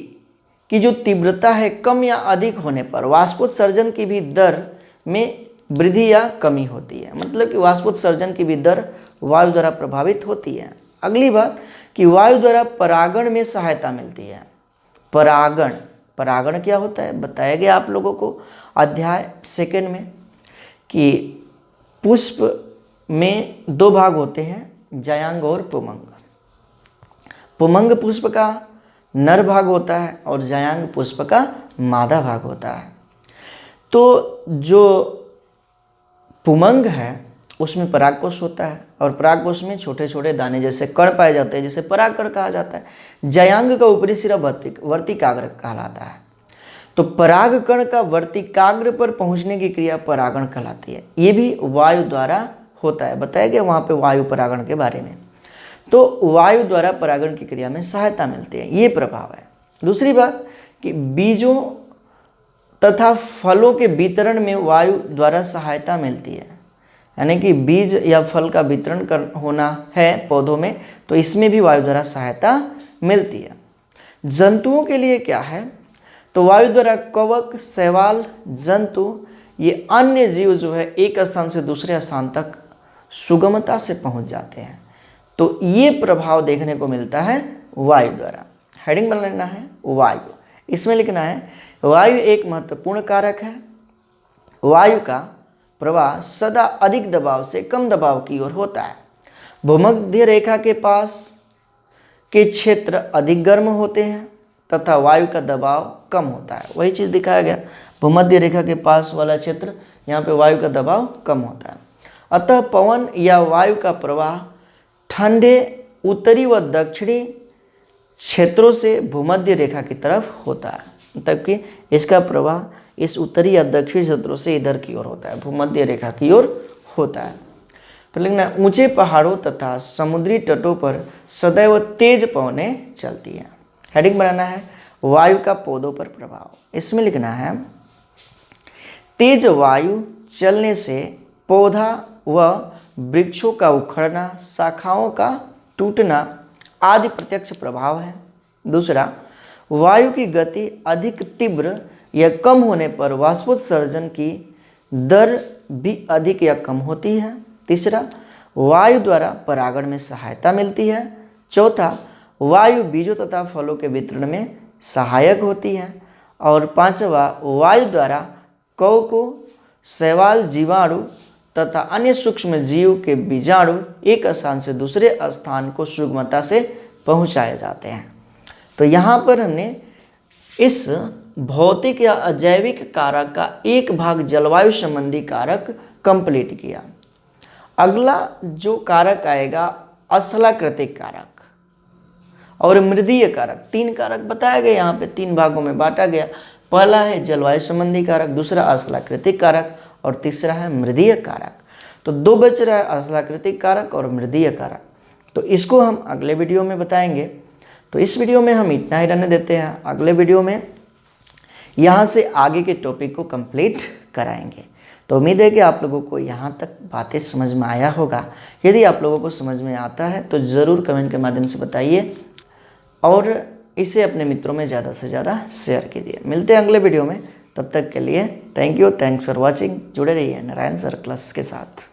की जो तीव्रता है कम या अधिक होने पर वाष्पोत्सर्जन की भी दर में वृद्धि या कमी होती है, मतलब कि वाष्पोत्सर्जन की भी दर वायु द्वारा प्रभावित होती है। अगली बात कि वायु द्वारा परागण में सहायता मिलती है। परागण क्या होता है बताया गया आप लोगों को अध्याय 2 में कि पुष्प में 2 भाग होते हैं, जयांग और पुमंग। पुमंग पुष्प का नर भाग होता है और जयांग पुष्प का मादा भाग होता है। तो जो पुमंग है उसमें परागकोश होता है और परागकोश में छोटे छोटे दाने जैसे कण पाए जाते हैं, जिसे परागकण कहा जाता है। जयांग का ऊपरी सिरा वर्तिकाग्र कहलाता है। तो परागकण का वर्तिकाग्र पर पहुंचने की क्रिया परागण कहलाती है। ये भी वायु द्वारा होता है, बताया गया वहाँ पे वायु परागण के बारे में। तो वायु द्वारा परागण की क्रिया में सहायता मिलती है, ये प्रभाव है। दूसरी बात कि बीजों तथा फलों के वितरण में वायु द्वारा सहायता मिलती है, यानी कि बीज या फल का वितरण होना है पौधों में, तो इसमें भी वायु द्वारा सहायता मिलती है। जंतुओं के लिए क्या है, तो वायु द्वारा कवक, शैवाल, जंतु, ये अन्य जीव जो है एक स्थान से दूसरे स्थान तक सुगमता से पहुंच जाते हैं। तो ये प्रभाव देखने को मिलता है वायु द्वारा। हेडिंग बना लेना है वायु, इसमें लिखना है वायु एक महत्वपूर्ण कारक है। वायु का प्रवाह सदा अधिक दबाव से कम दबाव की ओर होता है। भूमध्य रेखा के पास के क्षेत्र अधिक गर्म होते हैं तथा वायु का दबाव कम होता है। वही चीज़ दिखाया गया, भूमध्य रेखा के पास वाला क्षेत्र, यहाँ पे वायु का दबाव कम होता है। अतः पवन या वायु का प्रवाह ठंडे उत्तरी व दक्षिणी क्षेत्रों से भूमध्य रेखा की तरफ होता है, मतलब कि इसका प्रवाह इस उत्तरी या दक्षिणी क्षेत्रों से इधर की ओर होता है, भूमध्य रेखा की ओर होता है। फिर लिखना है ऊंचे पहाड़ों तथा समुद्री तटों पर सदैव तेज पवनें चलती हैं। हेडिंग बनाना है वायु का पौधों पर प्रभाव, इसमें लिखना है तेज वायु चलने से पौधा व वृक्षों का उखड़ना, शाखाओं का टूटना आदि प्रत्यक्ष प्रभाव है। दूसरा, वायु की गति अधिक तीव्र या कम होने पर वाष्पोत्सर्जन की दर भी अधिक या कम होती है। तीसरा, वायु द्वारा परागण में सहायता मिलती है। चौथा, वायु बीजों तथा फलों के वितरण में सहायक होती है। और पांचवा, वायु द्वारा कवकों, शैवाल, जीवाणु तथा अन्य सूक्ष्म जीव के बीजाणु एक स्थान से दूसरे स्थान को सुगमता से पहुंचाए जाते हैं। तो यहाँ पर हमने इस भौतिक या अजैविक कारक का एक भाग जलवायु संबंधी कारक कंप्लीट किया। अगला जो कारक आएगा अस्थलाकृतिक कारक और मृदीय कारक। 3 कारक बताया गया, यहाँ पे 3 भागों में बांटा गया। पहला है जलवायु संबंधी कारक, दूसरा अस्थलाकृतिक कारक और तीसरा है मृदीय कारक। तो 2 बच रहा है, अस्थलाकृतिक कारक और मृदीय कारक। तो इसको हम अगले वीडियो में बताएंगे। तो इस वीडियो में हम इतना ही रहने देते हैं। अगले वीडियो में यहाँ से आगे के टॉपिक को कंप्लीट कराएंगे। तो उम्मीद है कि आप लोगों को यहाँ तक बातें समझ में आया होगा। यदि आप लोगों को समझ में आता है तो ज़रूर कमेंट के माध्यम से बताइए और इसे अपने मित्रों में ज़्यादा से ज़्यादा शेयर कीजिए। मिलते हैं अगले वीडियो में, तब तक के लिए thank you, thanks for watching. जुड़े रहिए नारायण सर क्लासेस के साथ।